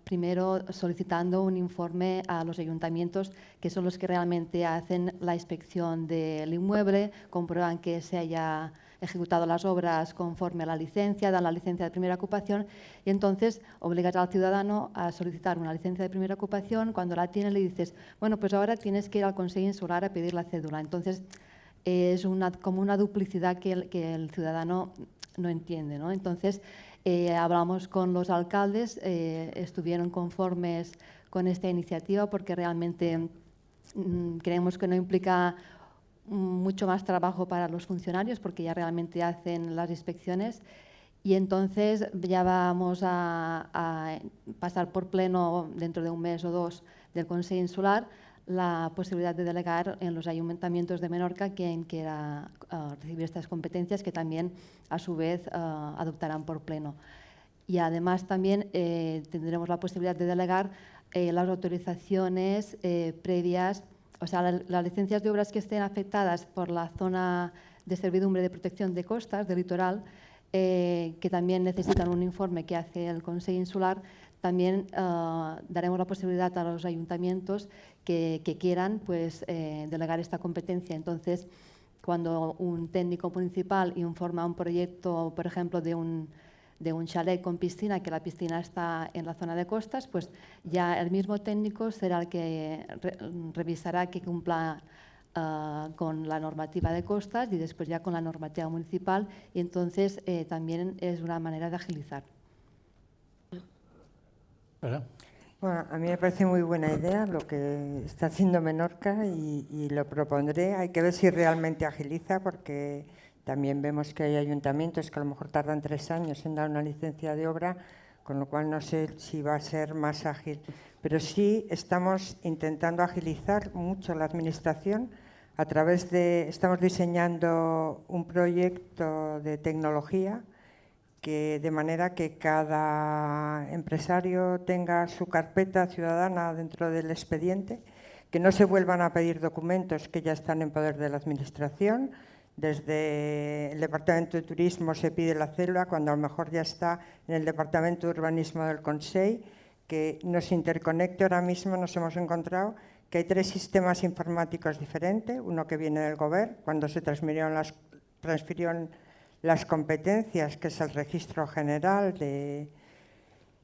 primero solicitando un informe a los ayuntamientos, que son los que realmente hacen la inspección del inmueble, comprueban que se haya ejecutado las obras conforme a la licencia, dan la licencia de primera ocupación, y entonces obligas al ciudadano a solicitar una licencia de primera ocupación. Cuando la tiene, le dices, bueno, pues ahora tienes que ir al Consell Insular a pedir la cédula. Entonces es como una duplicidad que el ciudadano no entiende, ¿no? Entonces, hablamos con los alcaldes, estuvieron conformes con esta iniciativa, porque realmente creemos que no implica mucho más trabajo para los funcionarios, porque ya realmente hacen las inspecciones, y entonces ya vamos a pasar por pleno, dentro de un mes o dos, del Consell Insular la posibilidad de delegar en los ayuntamientos de Menorca quien quiera recibir estas competencias, que también a su vez adoptarán por pleno. Y además también tendremos la posibilidad de delegar las autorizaciones previas, o sea, las licencias de obras que estén afectadas por la zona de servidumbre de protección de costas, del litoral, que también necesitan un informe que hace el Consejo Insular. También daremos la posibilidad a los ayuntamientos que quieran pues, delegar esta competencia. Entonces, cuando un técnico municipal informa un proyecto, por ejemplo, de un chalet con piscina, que la piscina está en la zona de costas, pues ya el mismo técnico será el que revisará que cumpla con la normativa de costas y después ya con la normativa municipal, y entonces también es una manera de agilizar. Bueno, a mí me parece muy buena idea lo que está haciendo Menorca y lo propondré. Hay que ver si realmente agiliza, porque también vemos que hay ayuntamientos que a lo mejor tardan 3 años en dar una licencia de obra, con lo cual no sé si va a ser más ágil. Pero sí estamos intentando agilizar mucho la administración a través de… Estamos diseñando un proyecto de tecnología de manera que cada empresario tenga su carpeta ciudadana dentro del expediente, que no se vuelvan a pedir documentos que ya están en poder de la Administración. Desde el Departamento de Turismo se pide la célula, cuando a lo mejor ya está en el Departamento de Urbanismo del Consell, que nos interconecte. Ahora mismo nos hemos encontrado que hay 3 sistemas informáticos diferentes, uno que viene del Govern, cuando se transfirieron las competencias, que es el Registro General de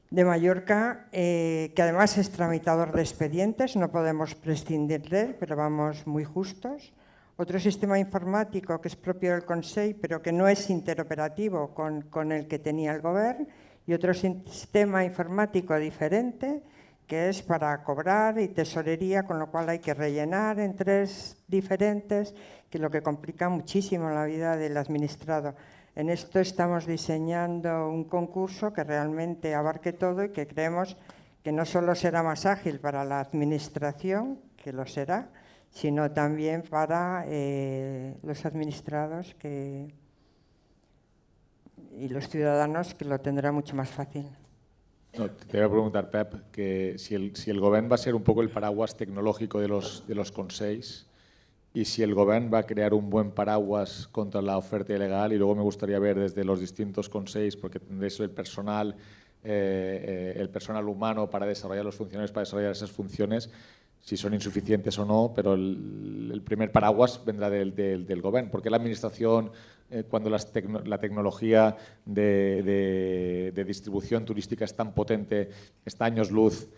Mallorca, que además es tramitador de expedientes, no podemos prescindir de él, pero vamos muy justos. Otro sistema informático que es propio del Consell, pero que no es interoperativo con el que tenía el Govern, y otro sistema informático diferente, que es para cobrar y tesorería, con lo cual hay que rellenar en 3 diferentes, que lo que complica muchísimo la vida del administrado. En esto estamos diseñando un concurso que realmente abarque todo y que creemos que no solo será más ágil para la administración, que lo será, sino también para los administrados y los ciudadanos, que lo tendrán mucho más fácil. No, te voy a preguntar, Pep, que si el Govern va a ser un poco el paraguas tecnológico de los consells, y si el Govern va a crear un buen paraguas contra la oferta ilegal, y luego me gustaría ver desde los distintos consells, porque tendréis el personal humano para desarrollar los funcionarios, para desarrollar esas funciones, si son insuficientes o no, pero el primer paraguas vendrá del Govern. ¿Por qué la Administración, cuando la tecnología de distribución turística es tan potente, está años luz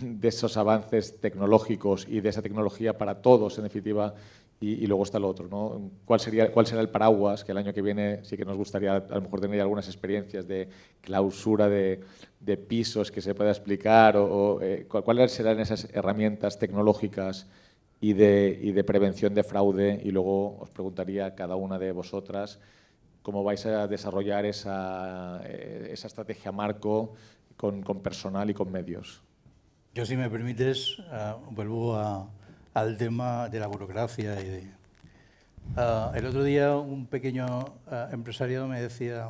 de esos avances tecnológicos y de esa tecnología para todos, en definitiva, y luego está el otro, ¿no? ¿Cuál será el paraguas? Que el año que viene sí que nos gustaría a lo mejor tener algunas experiencias de clausura de pisos que se pueda explicar, ¿cuáles serán esas herramientas tecnológicas y de prevención de fraude? Y luego os preguntaría a cada una de vosotras cómo vais a desarrollar esa estrategia marco con personal y con medios. Yo, si me permites, vuelvo al tema de la burocracia. El otro día un pequeño empresario me decía: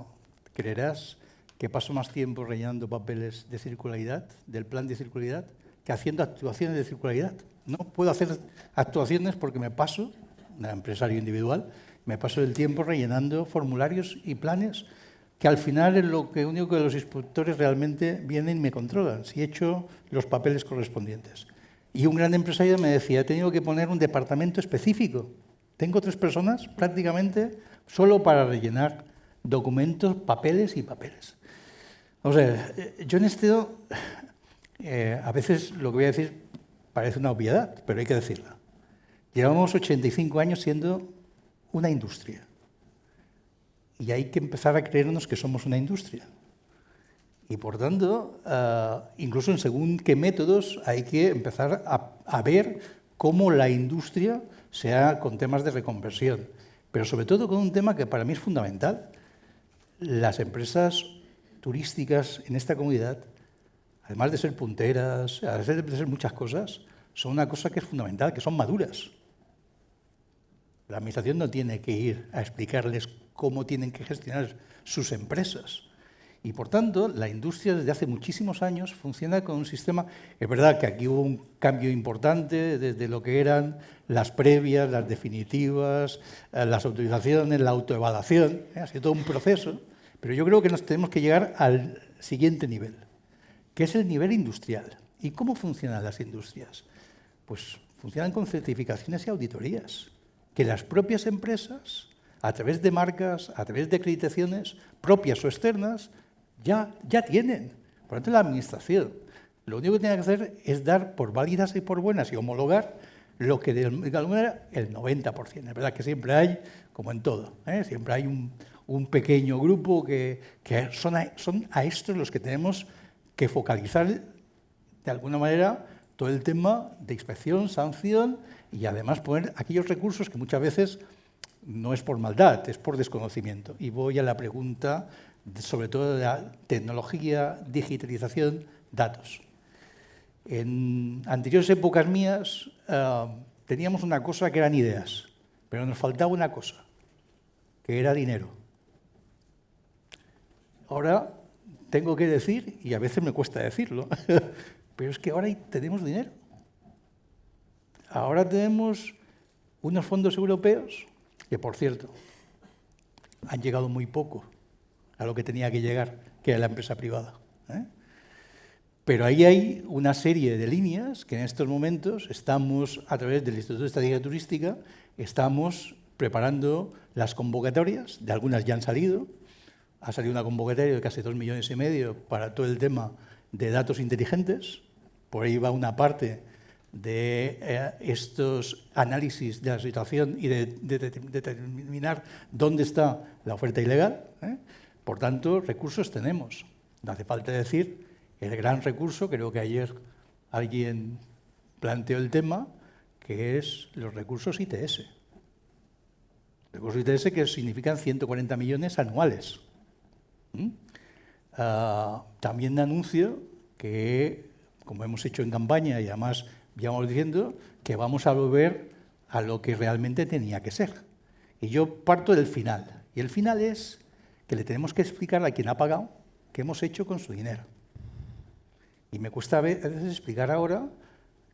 ¿creerás que paso más tiempo rellenando papeles de circularidad, del plan de circularidad, que haciendo actuaciones de circularidad? No puedo hacer actuaciones porque me paso, un empresario individual, me paso el tiempo rellenando formularios y planes, que al final es lo único que los inspectores realmente vienen y me controlan, si he hecho los papeles correspondientes. Y un gran empresario me decía: he tenido que poner un departamento específico. Tengo 3 personas prácticamente solo para rellenar documentos, papeles y papeles. O sea, yo en esto, a veces lo que voy a decir parece una obviedad, pero hay que decirla. Llevamos 85 años siendo una industria. Y hay que empezar a creernos que somos una industria. Y por tanto, incluso en según qué métodos, hay que empezar a ver cómo la industria sea con temas de reconversión. Pero sobre todo con un tema que para mí es fundamental. Las empresas turísticas en esta comunidad, además de ser punteras, además de ser muchas cosas, son una cosa que es fundamental, que son maduras. La administración no tiene que ir a explicarles cómo tienen que gestionar sus empresas. Y, por tanto, la industria desde hace muchísimos años funciona con un sistema... Es verdad que aquí hubo un cambio importante desde lo que eran las previas, las definitivas, las autorizaciones, la autoevaluación. Ha sido todo un proceso, pero yo creo que nos tenemos que llegar al siguiente nivel, que es el nivel industrial. ¿Y cómo funcionan las industrias? Pues funcionan con certificaciones y auditorías, que las propias empresas, a través de marcas, a través de acreditaciones propias o externas, ya tienen. Por lo tanto, la administración lo único que tiene que hacer es dar por válidas y por buenas y homologar lo que de alguna manera el 90%. Es verdad que siempre hay, como en todo, siempre hay un pequeño grupo que son a estos los que tenemos que focalizar de alguna manera todo el tema de inspección, sanción y además poner aquellos recursos que muchas veces no es por maldad, es por desconocimiento. Y voy a la pregunta sobre todo de la tecnología, digitalización, datos. En anteriores épocas mías teníamos una cosa que eran ideas, pero nos faltaba una cosa, que era dinero. Ahora tengo que decir, y a veces me cuesta decirlo, pero es que ahora tenemos dinero. Ahora tenemos unos fondos europeos que, por cierto, han llegado muy poco a lo que tenía que llegar, que era la empresa privada. Pero ahí hay una serie de líneas que en estos momentos estamos, a través del Instituto de Estrategia Turística, estamos preparando las convocatorias, de algunas ya han salido. Ha salido una convocatoria de casi 2,5 millones para todo el tema de datos inteligentes. Por ahí va una parte de estos análisis de la situación y de determinar dónde está la oferta ilegal. Por tanto, recursos tenemos. No hace falta decir el gran recurso, creo que ayer alguien planteó el tema, que es los recursos ITS. Recursos ITS que significan 140 millones anuales. También anuncio que, como hemos hecho en campaña y además ya vamos diciendo, que vamos a volver a lo que realmente tenía que ser. Y yo parto del final. Y el final es que le tenemos que explicar a quien ha pagado qué hemos hecho con su dinero. Y me cuesta a veces explicar ahora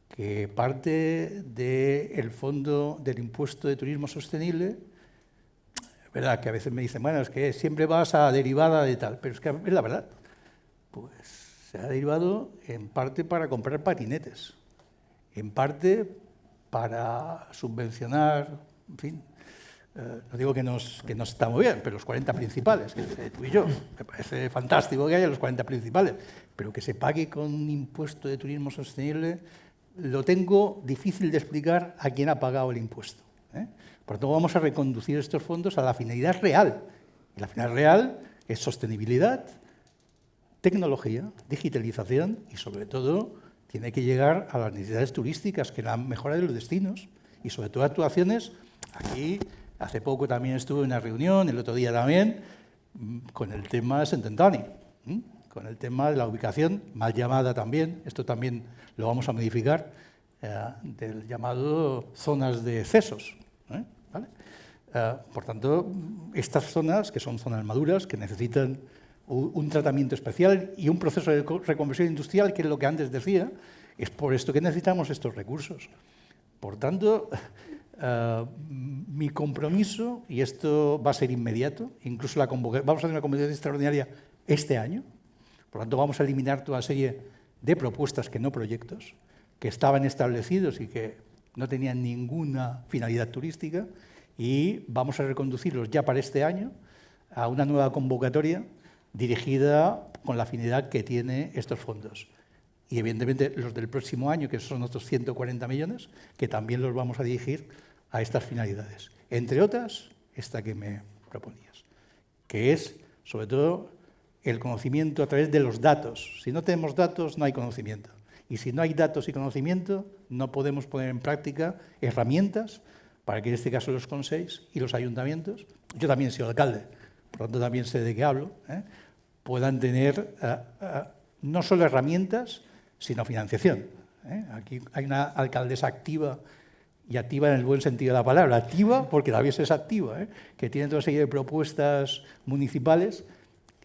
que parte del fondo del impuesto de turismo sostenible, es verdad que a veces me dicen, bueno, es que siempre vas a derivada de tal, pero es que es la verdad. Pues se ha derivado en parte para comprar patinetes, en parte para subvencionar, en fin, no digo que no está muy bien, pero los 40 principales, que tú y yo, me parece fantástico que haya los 40 principales, pero que se pague con un impuesto de turismo sostenible, lo tengo difícil de explicar a quién ha pagado el impuesto. Por lo tanto, vamos a reconducir estos fondos a la finalidad real. Y la finalidad real es sostenibilidad, tecnología, digitalización y, sobre todo, tiene que llegar a las necesidades turísticas, que es la mejora de los destinos y, sobre todo, actuaciones. Aquí, hace poco también estuve en una reunión, el otro día también, con el tema de Sant Antoni, con el tema de la ubicación, mal llamada también, esto también lo vamos a modificar, del llamado zonas de excesos. ¿Vale? Por tanto, estas zonas, que son zonas maduras, que necesitan un tratamiento especial y un proceso de reconversión industrial, que es lo que antes decía, es por esto que necesitamos estos recursos. Por tanto, mi compromiso, y esto va a ser inmediato, incluso vamos a hacer una convocatoria extraordinaria este año, por tanto vamos a eliminar toda una serie de propuestas que no proyectos, que estaban establecidos y que no tenían ninguna finalidad turística, y vamos a reconducirlos ya para este año a una nueva convocatoria dirigida con la finalidad que tiene estos fondos. Y evidentemente los del próximo año, que son otros 140 millones, que también los vamos a dirigir a estas finalidades. Entre otras, esta que me proponías, que es, sobre todo, el conocimiento a través de los datos. Si no tenemos datos, no hay conocimiento. Y si no hay datos y conocimiento, no podemos poner en práctica herramientas para que en este caso los consells y los ayuntamientos, yo también he sido alcalde, por lo tanto también sé de qué hablo, puedan tener no solo herramientas, sino financiación. Aquí hay una alcaldesa activa, y activa en el buen sentido de la palabra, activa porque la es activa, que tiene toda una serie de propuestas municipales,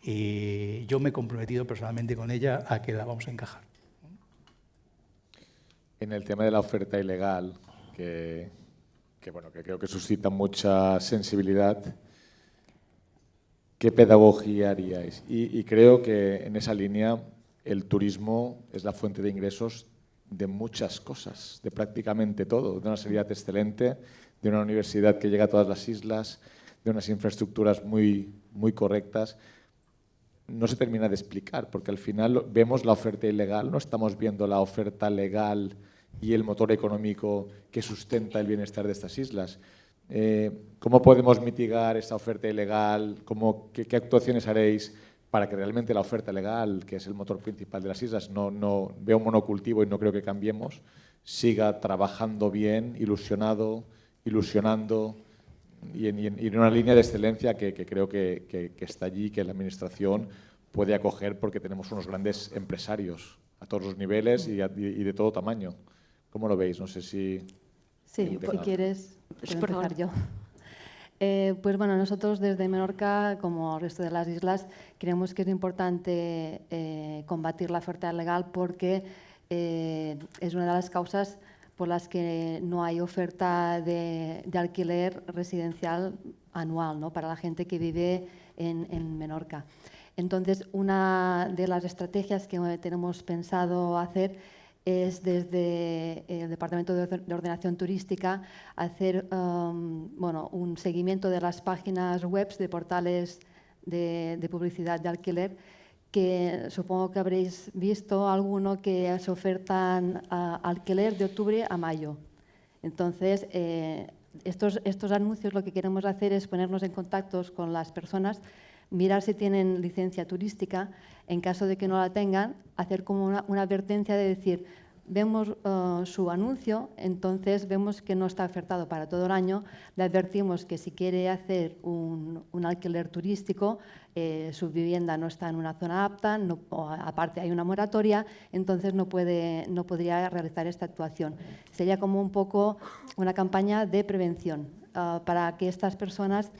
y yo me he comprometido personalmente con ella a que la vamos a encajar. En el tema de la oferta ilegal, que creo que suscita mucha sensibilidad, ¿qué pedagogía haríais? Y creo que en esa línea el turismo es la fuente de ingresos de muchas cosas, de prácticamente todo, de una sanidad excelente, de una universidad que llega a todas las islas, de unas infraestructuras muy correctas. No se termina de explicar, porque al final vemos la oferta ilegal, no estamos viendo la oferta legal y el motor económico que sustenta el bienestar de estas islas. ¿Cómo podemos mitigar esa oferta ilegal? ¿Qué actuaciones haréis para que realmente la oferta legal, que es el motor principal de las islas, no vea un monocultivo y no creo que cambiemos, siga trabajando bien, ilusionando y en una línea de excelencia que creo que está allí, que la Administración puede acoger porque tenemos unos grandes empresarios a todos los niveles y de todo tamaño? ¿Cómo lo veis? No sé si... Sí, si quieres, puedo empezar yo. Pues bueno, nosotros desde Menorca, como el resto de las islas, creemos que es importante combatir la oferta ilegal porque es una de las causas por las que no hay oferta de alquiler residencial anual, ¿no?, para la gente que vive en Menorca. Entonces, una de las estrategias que tenemos pensado hacer es desde el Departamento de Ordenación Turística hacer un seguimiento de las páginas web de portales de publicidad de alquiler, que supongo que habréis visto alguno que se ofertan alquiler de octubre a mayo. Entonces, estos anuncios lo que queremos hacer es ponernos en contacto con las personas, mirar si tienen licencia turística. En caso de que no la tengan, hacer como una advertencia de decir, vemos su anuncio, entonces vemos que no está ofertado para todo el año, le advertimos que si quiere hacer un alquiler turístico, su vivienda no está en una zona apta, aparte hay una moratoria, entonces no podría realizar esta actuación. Sería como un poco una campaña de prevención para que estas personas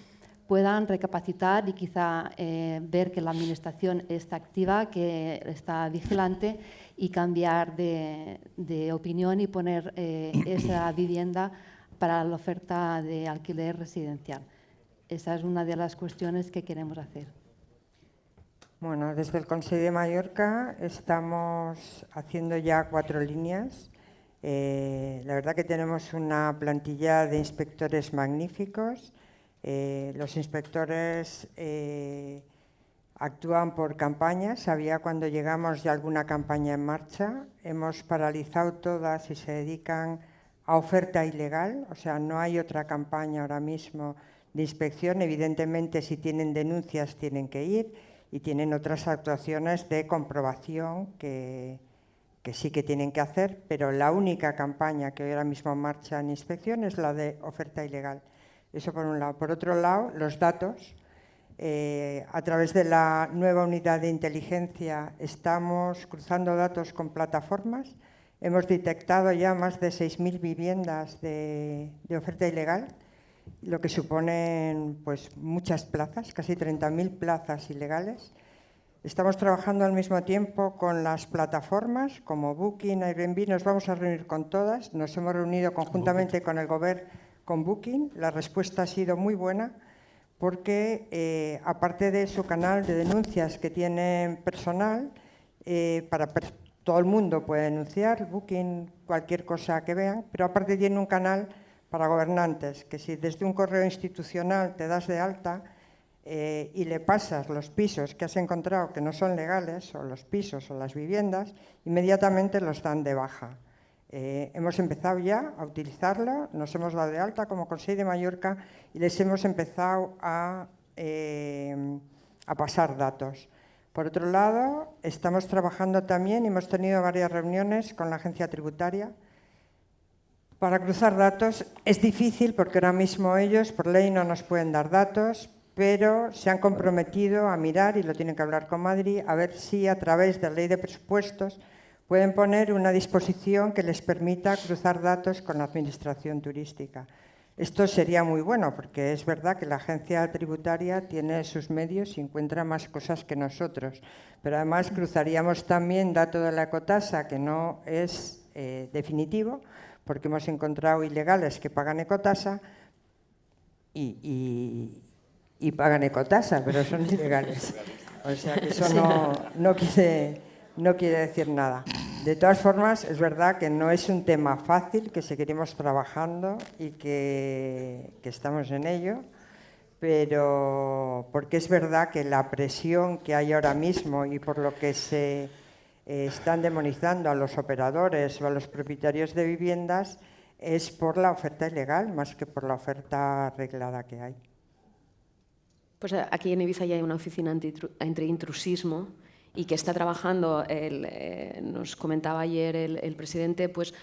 puedan recapacitar y quizá ver que la Administración está activa, que está vigilante y cambiar de opinión y poner esa vivienda para la oferta de alquiler residencial. Esa es una de las cuestiones que queremos hacer. Bueno, desde el Consell de Mallorca estamos haciendo ya 4 líneas. La verdad que tenemos una plantilla de inspectores magníficos. Los inspectores actúan por campañas. Había cuando llegamos ya alguna campaña en marcha. Hemos paralizado todas y se dedican a oferta ilegal. O sea, no hay otra campaña ahora mismo de inspección. Evidentemente, si tienen denuncias tienen que ir y tienen otras actuaciones de comprobación que sí que tienen que hacer, pero la única campaña que hoy ahora mismo marcha en inspección es la de oferta ilegal. Eso por un lado. Por otro lado, los datos. A través de la nueva unidad de inteligencia estamos cruzando datos con plataformas. Hemos detectado ya más de 6.000 viviendas de oferta ilegal, lo que suponen pues, muchas plazas, casi 30.000 plazas ilegales. Estamos trabajando al mismo tiempo con las plataformas como Booking, Airbnb. Nos vamos a reunir con todas. Nos hemos reunido conjuntamente con el Gobierno, con Booking. La respuesta ha sido muy buena porque, aparte de su canal de denuncias que tienen personal, todo el mundo puede denunciar, Booking, cualquier cosa que vean, pero aparte tiene un canal para gobernantes, que si desde un correo institucional te das de alta y le pasas los pisos que has encontrado que no son legales, o los pisos o las viviendas, inmediatamente los dan de baja. Hemos empezado ya a utilizarlo, nos hemos dado de alta como Consell de Mallorca y les hemos empezado a pasar datos. Por otro lado, estamos trabajando también y hemos tenido varias reuniones con la agencia tributaria para cruzar datos. Es difícil porque ahora mismo ellos por ley no nos pueden dar datos, pero se han comprometido a mirar, y lo tienen que hablar con Madrid, a ver si a través de la ley de presupuestos pueden poner una disposición que les permita cruzar datos con la Administración turística. Esto sería muy bueno, porque es verdad que la agencia tributaria tiene sus medios y encuentra más cosas que nosotros, pero además cruzaríamos también dato de la ecotasa, que no es definitivo, porque hemos encontrado ilegales que pagan ecotasa y pagan ecotasa, pero son ilegales. O sea que eso no quiere decir nada. De todas formas, es verdad que no es un tema fácil, que seguiremos trabajando y que estamos en ello, pero porque es verdad que la presión que hay ahora mismo y por lo que se están demonizando a los operadores o a los propietarios de viviendas es por la oferta ilegal más que por la oferta arreglada que hay. Pues aquí en Ibiza ya hay una oficina anti-intrusismo y que está trabajando, nos comentaba ayer el presidente, pues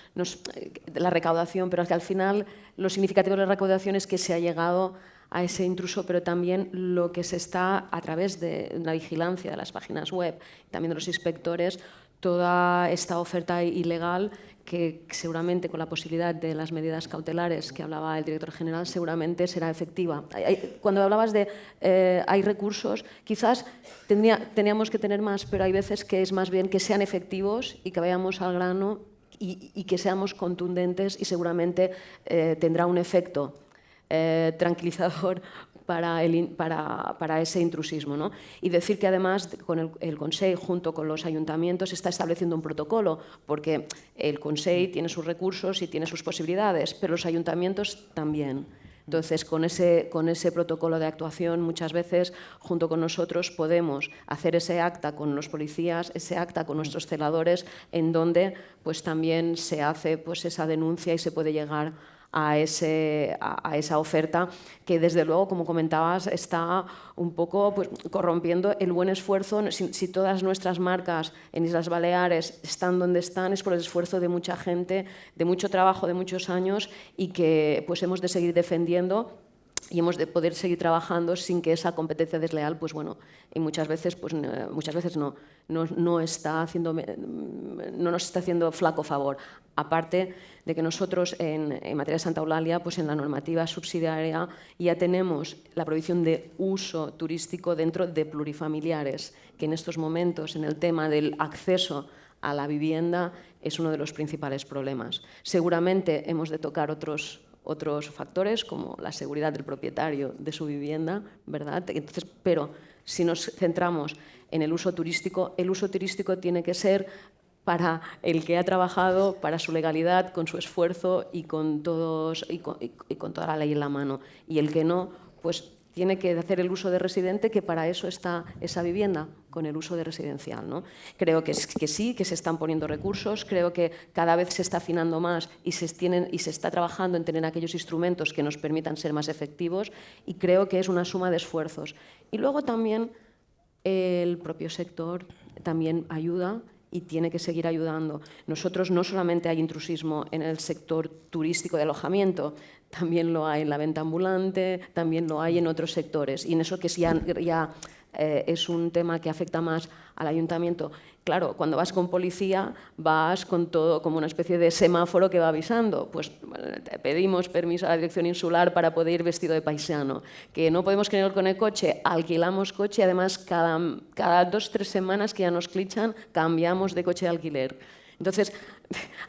la recaudación, pero es que al final lo significativo de la recaudación es que se ha llegado a ese intruso, pero también lo que se está, a través de la vigilancia de las páginas web, también de los inspectores, toda esta oferta ilegal que seguramente con la posibilidad de las medidas cautelares que hablaba el director general seguramente será efectiva. Cuando hablabas de hay recursos, quizás teníamos que tener más, pero hay veces que es más bien que sean efectivos y que vayamos al grano y que seamos contundentes y seguramente tendrá un efecto tranquilizador para ese intrusismo, ¿no? Y decir que además con el Consell junto con los ayuntamientos está estableciendo un protocolo, porque el Consell tiene sus recursos y tiene sus posibilidades, pero los ayuntamientos también. Entonces, con ese protocolo de actuación, muchas veces, junto con nosotros, podemos hacer ese acta con los policías, ese acta con nuestros celadores, en donde pues, también se hace pues, esa denuncia y se puede llegar a esa oferta que, desde luego, como comentabas, está un poco pues, corrompiendo el buen esfuerzo. Si todas nuestras marcas en Islas Baleares están donde están, es por el esfuerzo de mucha gente, de mucho trabajo, de muchos años, y que pues, hemos de seguir defendiendo y hemos de poder seguir trabajando sin que esa competencia desleal, pues bueno, y muchas veces no nos está haciendo flaco favor. Aparte de que nosotros en materia de Santa Eulalia, pues en la normativa subsidiaria ya tenemos la prohibición de uso turístico dentro de plurifamiliares, que en estos momentos en el tema del acceso a la vivienda es uno de los principales problemas. Seguramente hemos de tocar otros factores como la seguridad del propietario de su vivienda, ¿verdad? Entonces, pero si nos centramos en el uso turístico tiene que ser para el que ha trabajado, para su legalidad, con su esfuerzo y con toda la ley en la mano. Y el que no, pues tiene que hacer el uso de residente, que para eso está esa vivienda, con el uso de residencial, ¿no? Creo que sí, que se están poniendo recursos, creo que cada vez se está afinando más y se está trabajando en tener aquellos instrumentos que nos permitan ser más efectivos, y creo que es una suma de esfuerzos. Y luego también el propio sector también ayuda y tiene que seguir ayudando. Nosotros no solamente hay intrusismo en el sector turístico de alojamiento, también lo hay en la venta ambulante, también lo hay en otros sectores. Y en eso que ya es un tema que afecta más al ayuntamiento. Claro, cuando vas con policía, vas con todo como una especie de semáforo que va avisando. Pues te pedimos permiso a la dirección insular para poder ir vestido de paisano. Que no podemos ir con el coche, alquilamos coche, además cada 2 o 3 semanas que ya nos clichan, cambiamos de coche de alquiler. Entonces,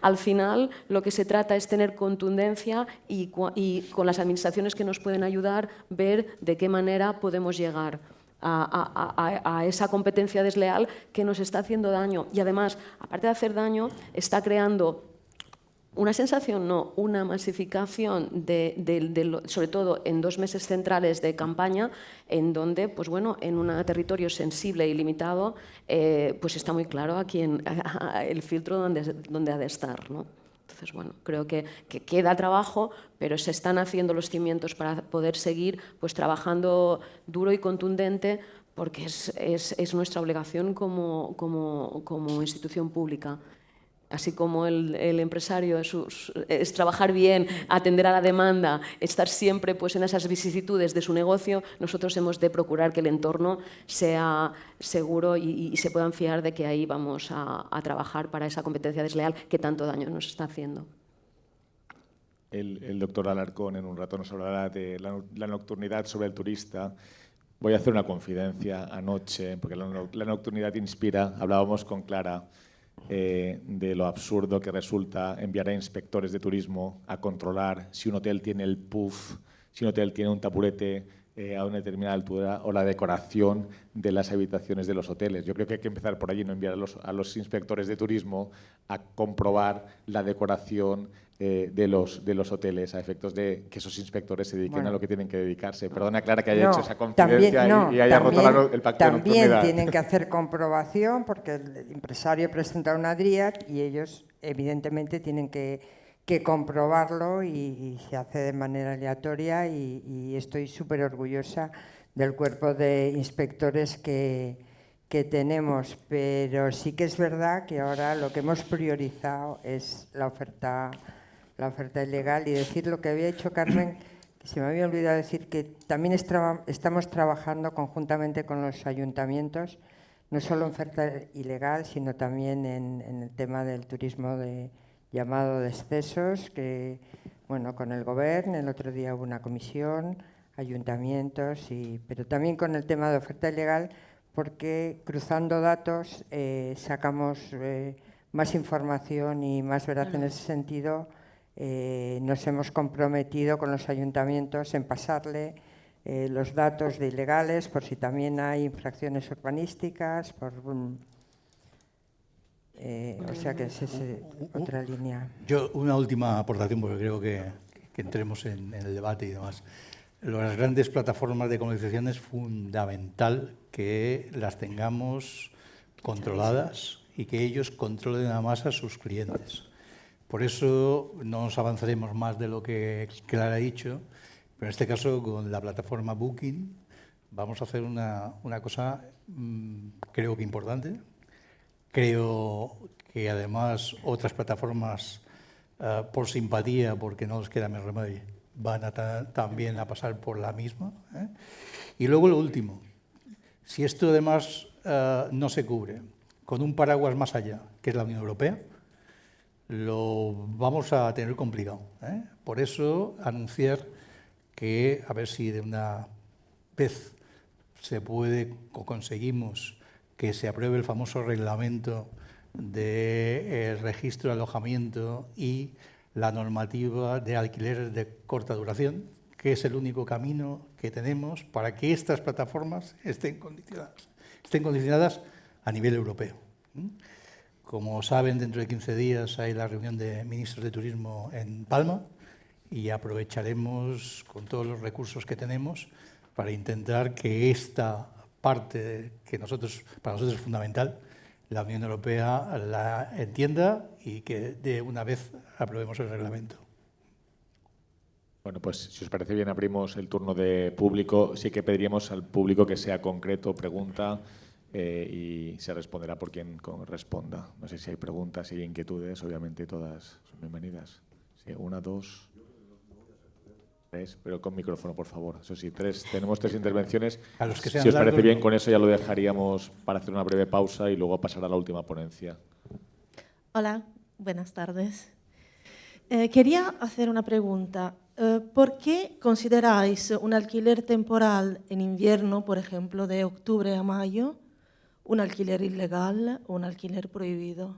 al final, lo que se trata es tener contundencia y con las administraciones que nos pueden ayudar, ver de qué manera podemos llegar a esa competencia desleal que nos está haciendo daño. Y además, aparte de hacer daño, está creando una sensación, no, una masificación, sobre todo en 2 meses centrales de campaña, en donde, pues bueno, en un territorio sensible y limitado, pues está muy claro el filtro donde ha de estar, ¿no? Entonces, bueno, creo que queda trabajo, pero se están haciendo los cimientos para poder seguir pues, trabajando duro y contundente, porque es nuestra obligación como institución pública. así como el empresario es trabajar bien, atender a la demanda, estar siempre pues, en esas vicisitudes de su negocio, nosotros hemos de procurar que el entorno sea seguro y se puedan fiar de que ahí vamos a trabajar para esa competencia desleal que tanto daño nos está haciendo. El doctor Alarcón en un rato nos hablará de la nocturnidad sobre el turista. Voy a hacer una confidencia anoche, porque la nocturnidad inspira. Hablábamos con Clara de lo absurdo que resulta enviar a inspectores de turismo a controlar si un hotel tiene el puff, si un hotel tiene un tapurete a una determinada altura o la decoración de las habitaciones de los hoteles. Yo creo que hay que empezar por allí, no enviar a los inspectores de turismo a comprobar la decoración de los hoteles a efectos de que esos inspectores se dediquen a lo que tienen que dedicarse. Perdona, Clara, que haya hecho esa confidencia y haya roto el pacto de nocturnidad. También tienen que hacer comprobación porque el empresario presenta una DRIAD y ellos evidentemente tienen que comprobarlo y se hace de manera aleatoria y estoy súper orgullosa del cuerpo de inspectores que tenemos, pero sí que es verdad que ahora lo que hemos priorizado es la oferta ilegal y decir lo que había dicho Carmen, que se me había olvidado decir que también estamos trabajando conjuntamente con los ayuntamientos, no solo en oferta ilegal, sino también en el tema del turismo llamado de excesos, que bueno, con el Gobierno, el otro día hubo una comisión, ayuntamientos, pero también con el tema de oferta ilegal, porque cruzando datos sacamos más información y más veraz en ese sentido. Nos hemos comprometido con los ayuntamientos en pasarle los datos de ilegales por si también hay infracciones urbanísticas, o sea que es otra línea. Yo una última aportación, porque creo que entremos en el debate y demás. Las grandes plataformas de comercialización es fundamental que las tengamos controladas y que ellos controlen además a sus clientes. Por eso no nos avanzaremos más de lo que Clara ha dicho, pero en este caso con la plataforma Booking vamos a hacer una cosa creo que importante. Creo que además otras plataformas por simpatía, porque no les queda más remedio, van también a pasar por la misma. Y luego lo último, si esto además no se cubre con un paraguas más allá, que es la Unión Europea, lo vamos a tener complicado. Por eso anunciar que a ver si de una vez se puede o conseguimos que se apruebe el famoso reglamento de registro de alojamiento y la normativa de alquileres de corta duración, que es el único camino que tenemos para que estas plataformas estén condicionadas a nivel europeo. Como saben, dentro de 15 días hay la reunión de ministros de turismo en Palma y aprovecharemos con todos los recursos que tenemos para intentar que esta parte que para nosotros es fundamental, la Unión Europea la entienda y que de una vez aprobemos el reglamento. Bueno, pues si os parece bien abrimos el turno de público. Sí que pediríamos al público que sea concreto, pregunta, y se responderá por quien responda. No sé si hay preguntas, si hay inquietudes, obviamente todas son bienvenidas. Sí, 1, 2, 3, pero con micrófono, por favor. Eso sí, tenemos 3 intervenciones. A los que sean si os parece largos, bien, con eso ya lo dejaríamos para hacer una breve pausa y luego pasar a la última ponencia. Hola, buenas tardes. Quería hacer una pregunta. ¿Por qué consideráis un alquiler temporal en invierno, por ejemplo, de octubre a mayo, un alquiler ilegal o un alquiler prohibido?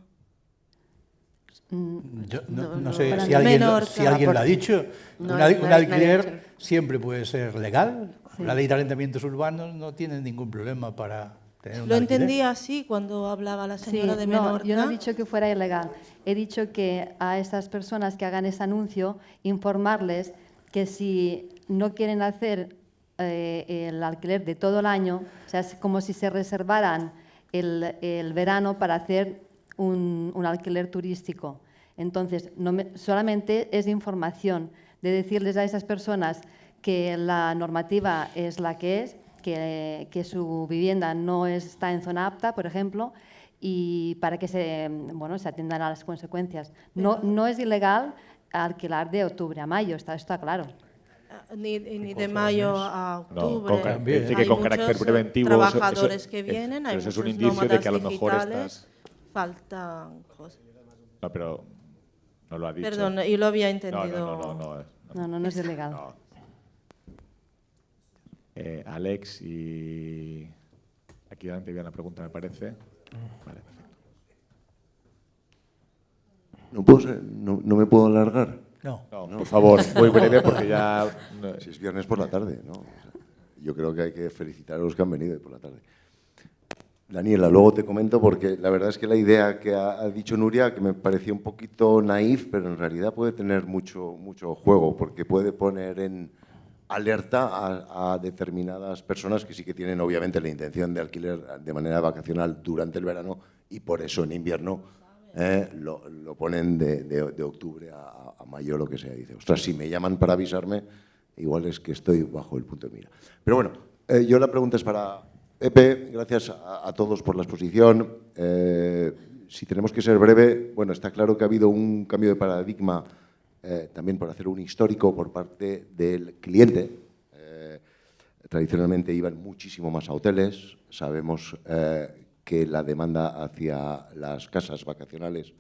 Yo no sé si alguien lo ha dicho. Un alquiler siempre puede ser legal. Sí. La ley de arrendamientos urbanos no tiene ningún problema para tener un alquiler. Lo entendía así cuando hablaba la señora de Menorca. No, yo no he dicho que fuera ilegal. He dicho que a estas personas que hagan ese anuncio, informarles que si no quieren hacer el alquiler de todo el año, o sea, es como si se reservaran el verano para hacer un alquiler turístico. Entonces, solamente es información de decirles a esas personas que la normativa es la que es, que su vivienda no está en zona apta, por ejemplo, y para que se atiendan a las consecuencias. No es ilegal alquilar de octubre a mayo, está claro. Ni de mayo a octubre. Dice que con carácter preventivo. Trabajadores que vienen, hay eso es un muchos indicio de que a lo nómadas mejor digitales, faltan cosas. No, pero no lo ha dicho. Perdón, yo lo había entendido. No es ilegal. No. Alex y... Aquí delante había una pregunta, me parece. Vale, perfecto. No me puedo alargar. No, por favor, muy breve porque ya... Si es viernes por la tarde, ¿no? O sea, yo creo que hay que felicitar a los que han venido por la tarde. Daniela, luego te comento porque la verdad es que la idea que ha dicho Nuria, que me parecía un poquito naif, pero en realidad puede tener mucho juego, porque puede poner en alerta a determinadas personas que sí que tienen obviamente la intención de alquiler de manera vacacional durante el verano y por eso en invierno lo ponen de octubre a mayo, lo que sea. Dice, ostras, si me llaman para avisarme, igual es que estoy bajo el punto de mira. Pero bueno, yo la pregunta es para Epe. Gracias a todos por la exposición. Si tenemos que ser breve, bueno, está claro que ha habido un cambio de paradigma también por hacer un histórico por parte del cliente. Tradicionalmente iban muchísimo más a hoteles. Sabemos que la demanda hacia las casas vacacionales,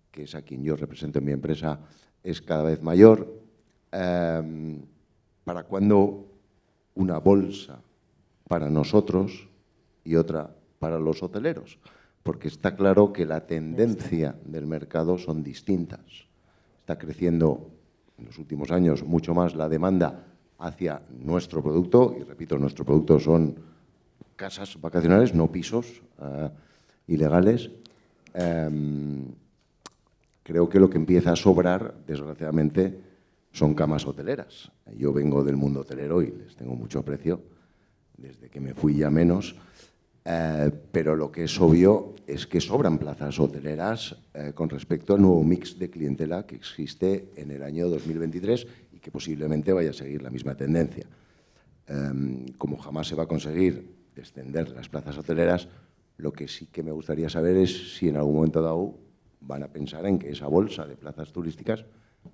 que es a quien yo represento en mi empresa, es cada vez mayor. ¿Para cuándo una bolsa para nosotros y otra para los hoteleros? Porque está claro que la tendencia del mercado son distintas. Está creciendo en los últimos años mucho más la demanda hacia nuestro producto, y repito, nuestro producto son casas vacacionales, no pisos ilegales. Creo que lo que empieza a sobrar, desgraciadamente, son camas hoteleras. Yo vengo del mundo hotelero y les tengo mucho aprecio, desde que me fui ya menos, pero lo que es obvio es que sobran plazas hoteleras con respecto al nuevo mix de clientela que existe en el año 2023 y que posiblemente vaya a seguir la misma tendencia. Como jamás se va a conseguir descender las plazas hoteleras, lo que sí que me gustaría saber es si en algún momento dado van a pensar en que esa bolsa de plazas turísticas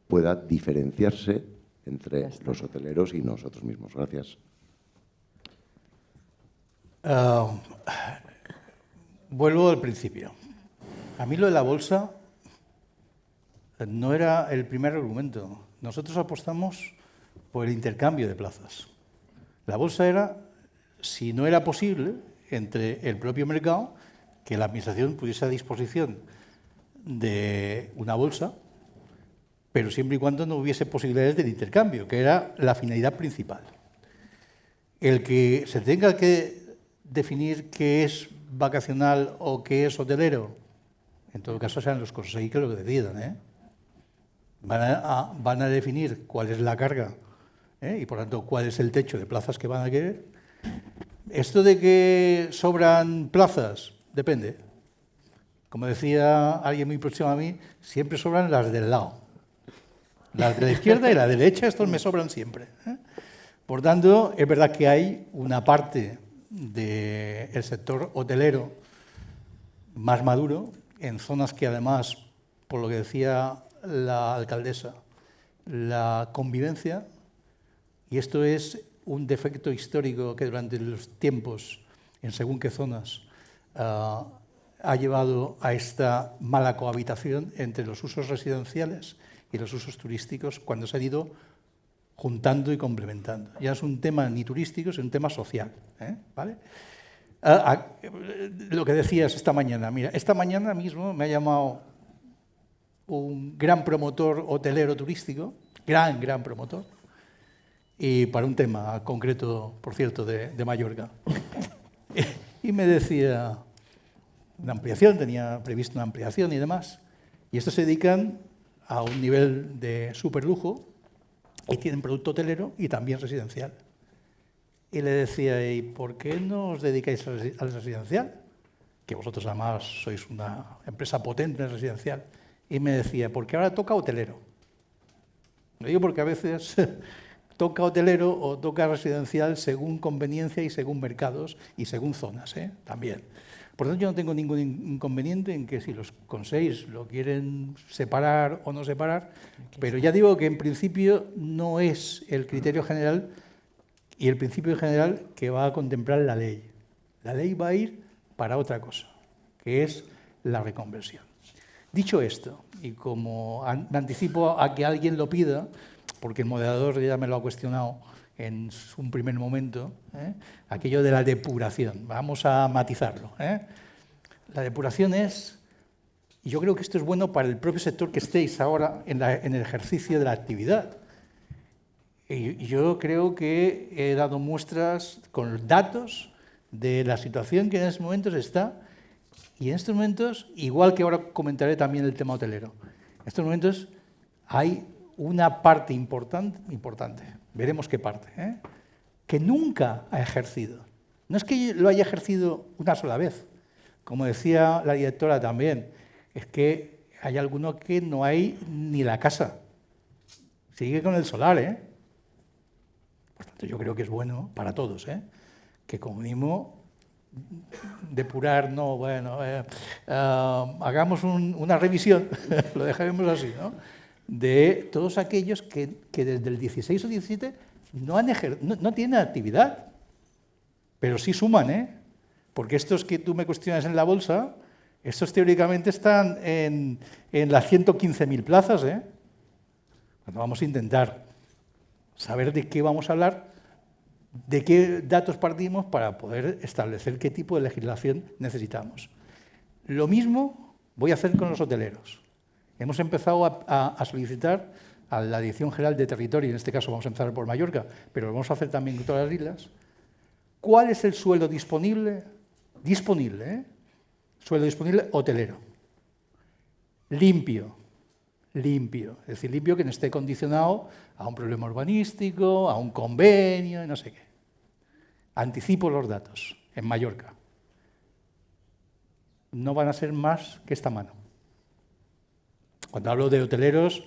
pueda diferenciarse entre los hoteleros y nosotros mismos. Gracias. Vuelvo al principio. A mí lo de la bolsa no era el primer argumento. Nosotros apostamos por el intercambio de plazas. La bolsa era, si no era posible, entre el propio mercado, que la Administración pusiese a disposición de una bolsa, pero siempre y cuando no hubiese posibilidades del intercambio, que era la finalidad principal. El que se tenga que definir qué es vacacional o qué es hotelero, en todo caso serán los consejeros que lo decidan. Van a definir cuál es la carga y por tanto cuál es el techo de plazas que van a querer. Esto de que sobran plazas, depende. Como decía alguien muy próximo a mí, siempre sobran las del lado. Las de la izquierda y la derecha, estos me sobran siempre. Por tanto, es verdad que hay una parte del sector hotelero más maduro, en zonas que además, por lo que decía la alcaldesa, la convivencia, y esto es un defecto histórico que durante los tiempos, en según qué zonas, ha llevado a esta mala cohabitación entre los usos residenciales y los usos turísticos cuando se han ido juntando y complementando. Ya es un tema ni turístico, es un tema social. ¿Vale? Lo que decías esta mañana. Mira, esta mañana mismo me ha llamado un gran promotor hotelero turístico, gran promotor, y para un tema concreto, por cierto, de Mallorca. Y me decía una ampliación, tenía previsto una ampliación y demás, y estos se dedican a un nivel de superlujo y tienen producto hotelero y también residencial. Y le decía, ¿y por qué no os dedicáis al residencial? Que vosotros además sois una empresa potente en el residencial. Y me decía, porque ahora toca hotelero. Lo digo porque a veces toca hotelero o toca residencial según conveniencia y según mercados y según zonas, también. Por lo tanto, yo no tengo ningún inconveniente en que si los consells lo quieren separar o no separar, pero ya digo que en principio no es el criterio general y el principio general que va a contemplar la ley. La ley va a ir para otra cosa, que es la reconversión. Dicho esto, y como me anticipo a que alguien lo pida, porque el moderador ya me lo ha cuestionado en un primer momento, aquello de la depuración. Vamos a matizarlo. La depuración es, y yo creo que esto es bueno para el propio sector que estéis ahora en el ejercicio de la actividad. Y yo creo que he dado muestras con los datos de la situación que en estos momentos está, y en estos momentos, igual que ahora comentaré también el tema hotelero, en estos momentos hay una parte importante, veremos qué parte, que nunca ha ejercido. No es que lo haya ejercido una sola vez, como decía la directora también, es que hay alguno que no hay ni la casa, sigue con el solar, Por tanto, yo creo que es bueno para todos, que como mínimo depurar, no, bueno, hagamos una revisión, lo dejaremos así, ¿no?, de todos aquellos que desde el 16 o 17 no tienen actividad, pero sí suman, porque estos que tú me cuestionas en la bolsa, estos teóricamente están en las 115.000 plazas, Cuando vamos a intentar saber de qué vamos a hablar, de qué datos partimos para poder establecer qué tipo de legislación necesitamos. Lo mismo voy a hacer con los hoteleros. Hemos empezado a solicitar a la Dirección General de Territorio, en este caso vamos a empezar por Mallorca, pero lo vamos a hacer también con todas las islas, ¿cuál es el suelo disponible? Suelo disponible hotelero. Limpio, es decir, limpio que no esté condicionado a un problema urbanístico, a un convenio, no sé qué. Anticipo los datos en Mallorca. No van a ser más que esta mano. Cuando hablo de hoteleros,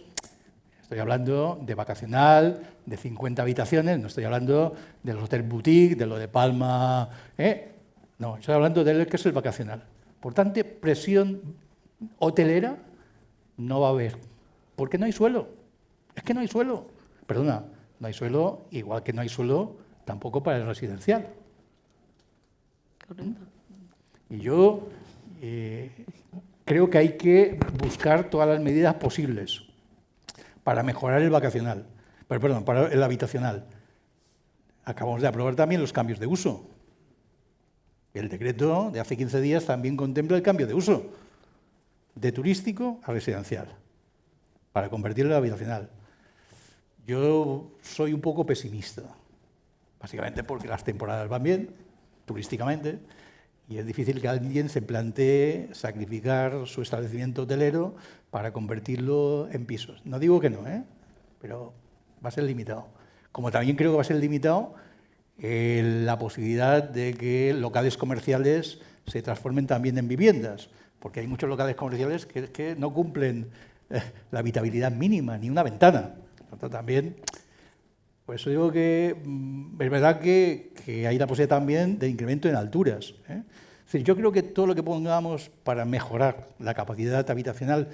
estoy hablando de vacacional, de 50 habitaciones, no estoy hablando de los hoteles boutique, de lo de Palma, No, estoy hablando de lo que es el vacacional. Por tanto, presión hotelera no va a haber, porque no hay suelo. Es que no hay suelo. Perdona, no hay suelo, igual que no hay suelo tampoco para el residencial. Correcto. Y yo creo que hay que buscar todas las medidas posibles para mejorar el vacacional, para el habitacional. Acabamos de aprobar también los cambios de uso. El decreto de hace 15 días también contempla el cambio de uso de turístico a residencial, para convertirlo en habitacional. Yo soy un poco pesimista, básicamente porque las temporadas van bien, turísticamente, y es difícil que alguien se plantee sacrificar su establecimiento hotelero para convertirlo en pisos. No digo que no, pero va a ser limitado. Como también creo que va a ser limitado la posibilidad de que locales comerciales se transformen también en viviendas, porque hay muchos locales comerciales que no cumplen la habitabilidad mínima, ni una ventana. Por tanto, también, por eso digo que es verdad que hay la posibilidad también de incremento en alturas. Es decir, yo creo que todo lo que pongamos para mejorar la capacidad habitacional,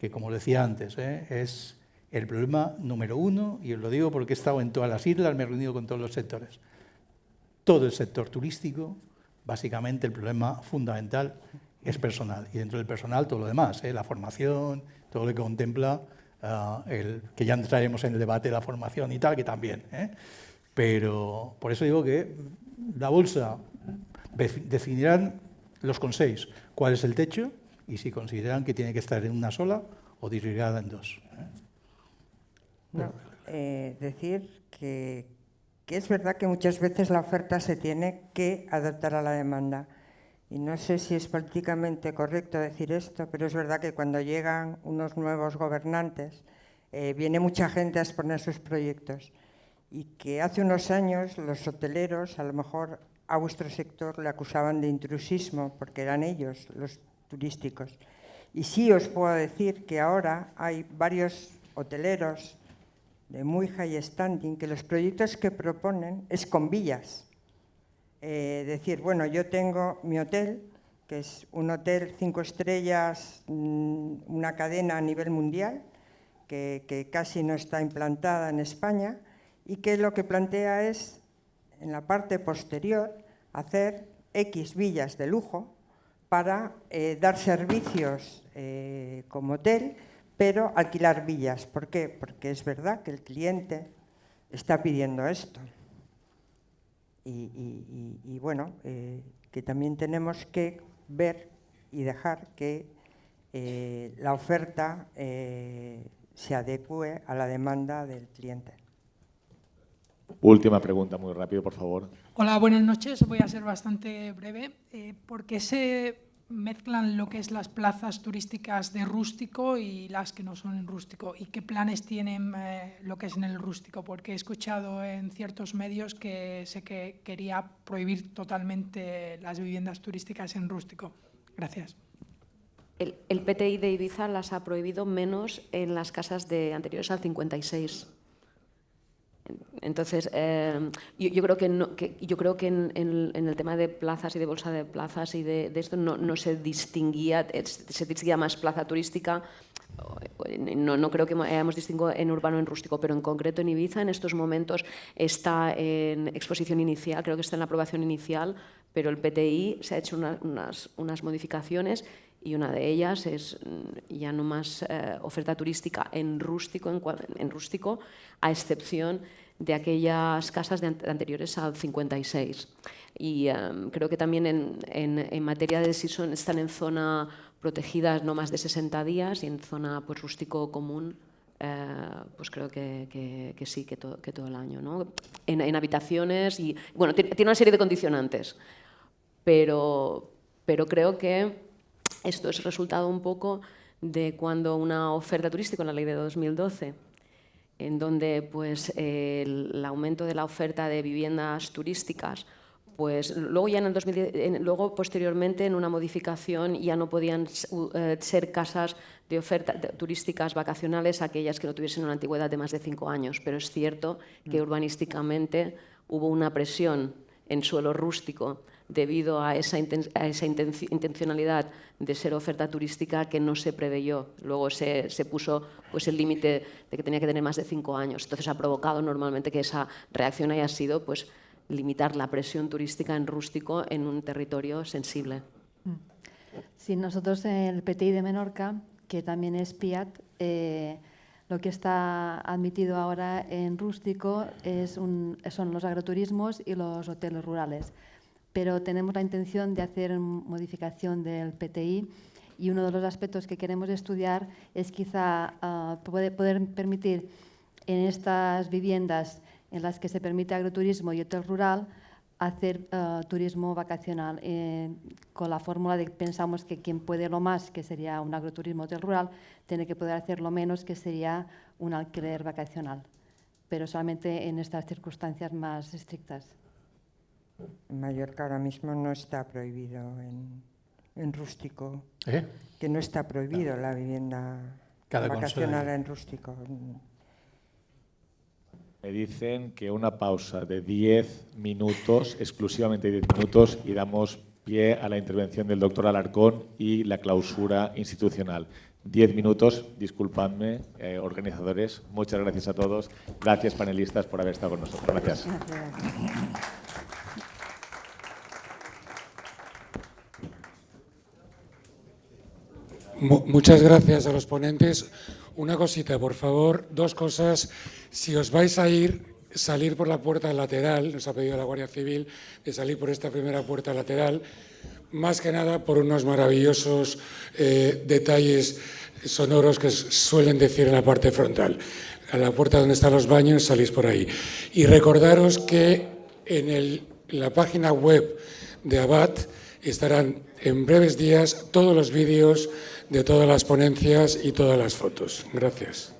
que como decía antes, es el problema número uno, y os lo digo porque he estado en todas las islas, me he reunido con todos los sectores. Todo el sector turístico, básicamente el problema fundamental es personal, y dentro del personal todo lo demás, la formación, todo lo que contempla, que ya entraremos en el debate de la formación y tal, que también. Pero por eso digo que la bolsa definirán los consells cuál es el techo y si consideran que tiene que estar en una sola o dividida en dos. No, decir que es verdad que muchas veces la oferta se tiene que adaptar a la demanda. Y no sé si es políticamente correcto decir esto, pero es verdad que cuando llegan unos nuevos gobernantes, viene mucha gente a exponer sus proyectos. Y que hace unos años los hoteleros, a lo mejor a vuestro sector le acusaban de intrusismo, porque eran ellos los turísticos. Y sí os puedo decir que ahora hay varios hoteleros de muy high standing que los proyectos que proponen es con villas. Decir, bueno, yo tengo mi hotel que es un hotel 5 estrellas, una cadena a nivel mundial, que casi no está implantada en España y que lo que plantea es, en la parte posterior, hacer X villas de lujo para dar servicios como hotel, pero alquilar villas. ¿Por qué? Porque es verdad que el cliente está pidiendo esto. Y bueno, que también tenemos que ver y dejar que la oferta se adecue a la demanda del cliente. Última pregunta, muy rápido, por favor. Hola, buenas noches. Voy a ser bastante breve. ¿Por qué se mezclan lo que es las plazas turísticas de rústico y las que no son en rústico? ¿Y qué planes tienen lo que es en el rústico? Porque he escuchado en ciertos medios que se quería prohibir totalmente las viviendas turísticas en rústico. Gracias. El PTI de Ibiza las ha prohibido menos en las casas anteriores al 56. Entonces, yo creo que en el tema de plazas y de bolsa de plazas y de esto no se distinguía, se distinguía más plaza turística. No creo que hayamos distinguido en urbano o en rústico, pero en concreto en Ibiza en estos momentos está en exposición inicial, creo que está en la aprobación inicial, pero el PTI se ha hecho unas modificaciones y una de ellas es ya no más oferta turística en rústico, a excepción de aquellas casas anteriores al 56. Y creo que también en materia de si están en zona protegida no más de 60 días y en zona pues, rústico común, pues creo que sí, que todo el año, ¿no? En habitaciones y... Bueno, tiene una serie de condicionantes, pero creo que esto es resultado un poco de cuando una oferta turística en la ley de 2012, en donde pues, el aumento de la oferta de viviendas turísticas, pues luego ya en el 2010, luego posteriormente en una modificación ya no podían ser casas de oferta turísticas vacacionales aquellas que no tuviesen una antigüedad de más de 5 años, pero es cierto que urbanísticamente hubo una presión en suelo rústico debido a esa intencionalidad de ser oferta turística que no se preveyó. Luego se puso pues, el límite de que tenía que tener más de 5 años. Entonces ha provocado normalmente que esa reacción haya sido pues, limitar la presión turística en rústico en un territorio sensible. Sí, nosotros en el PTI de Menorca, que también es PIAT, lo que está admitido ahora en rústico son los agroturismos y los hoteles rurales. Pero tenemos la intención de hacer modificación del PTI y uno de los aspectos que queremos estudiar es quizá poder permitir en estas viviendas en las que se permite agroturismo y hotel rural hacer turismo vacacional con la fórmula de que pensamos que quien puede lo más, que sería un agroturismo hotel rural, tiene que poder hacer lo menos, que sería un alquiler vacacional, pero solamente en estas circunstancias más estrictas. En Mallorca ahora mismo no está prohibido en rústico, que no está prohibido la vivienda vacacional en rústico. Me dicen que una pausa de 10 minutos, exclusivamente 10 minutos, y damos pie a la intervención del doctor Alarcón y la clausura institucional. 10 minutos, disculpadme, organizadores. Muchas gracias a todos. Gracias, panelistas, por haber estado con nosotros. Gracias. Muchas gracias a los ponentes. Una cosita, por favor, 2 cosas. Si os vais a ir, salir por la puerta lateral, nos ha pedido la Guardia Civil de salir por esta primera puerta lateral, más que nada por unos maravillosos detalles sonoros que suelen decir en la parte frontal. A la puerta donde están los baños salís por ahí. Y recordaros que en la página web de Abad estarán en breves días todos los vídeos de todas las ponencias y todas las fotos. Gracias.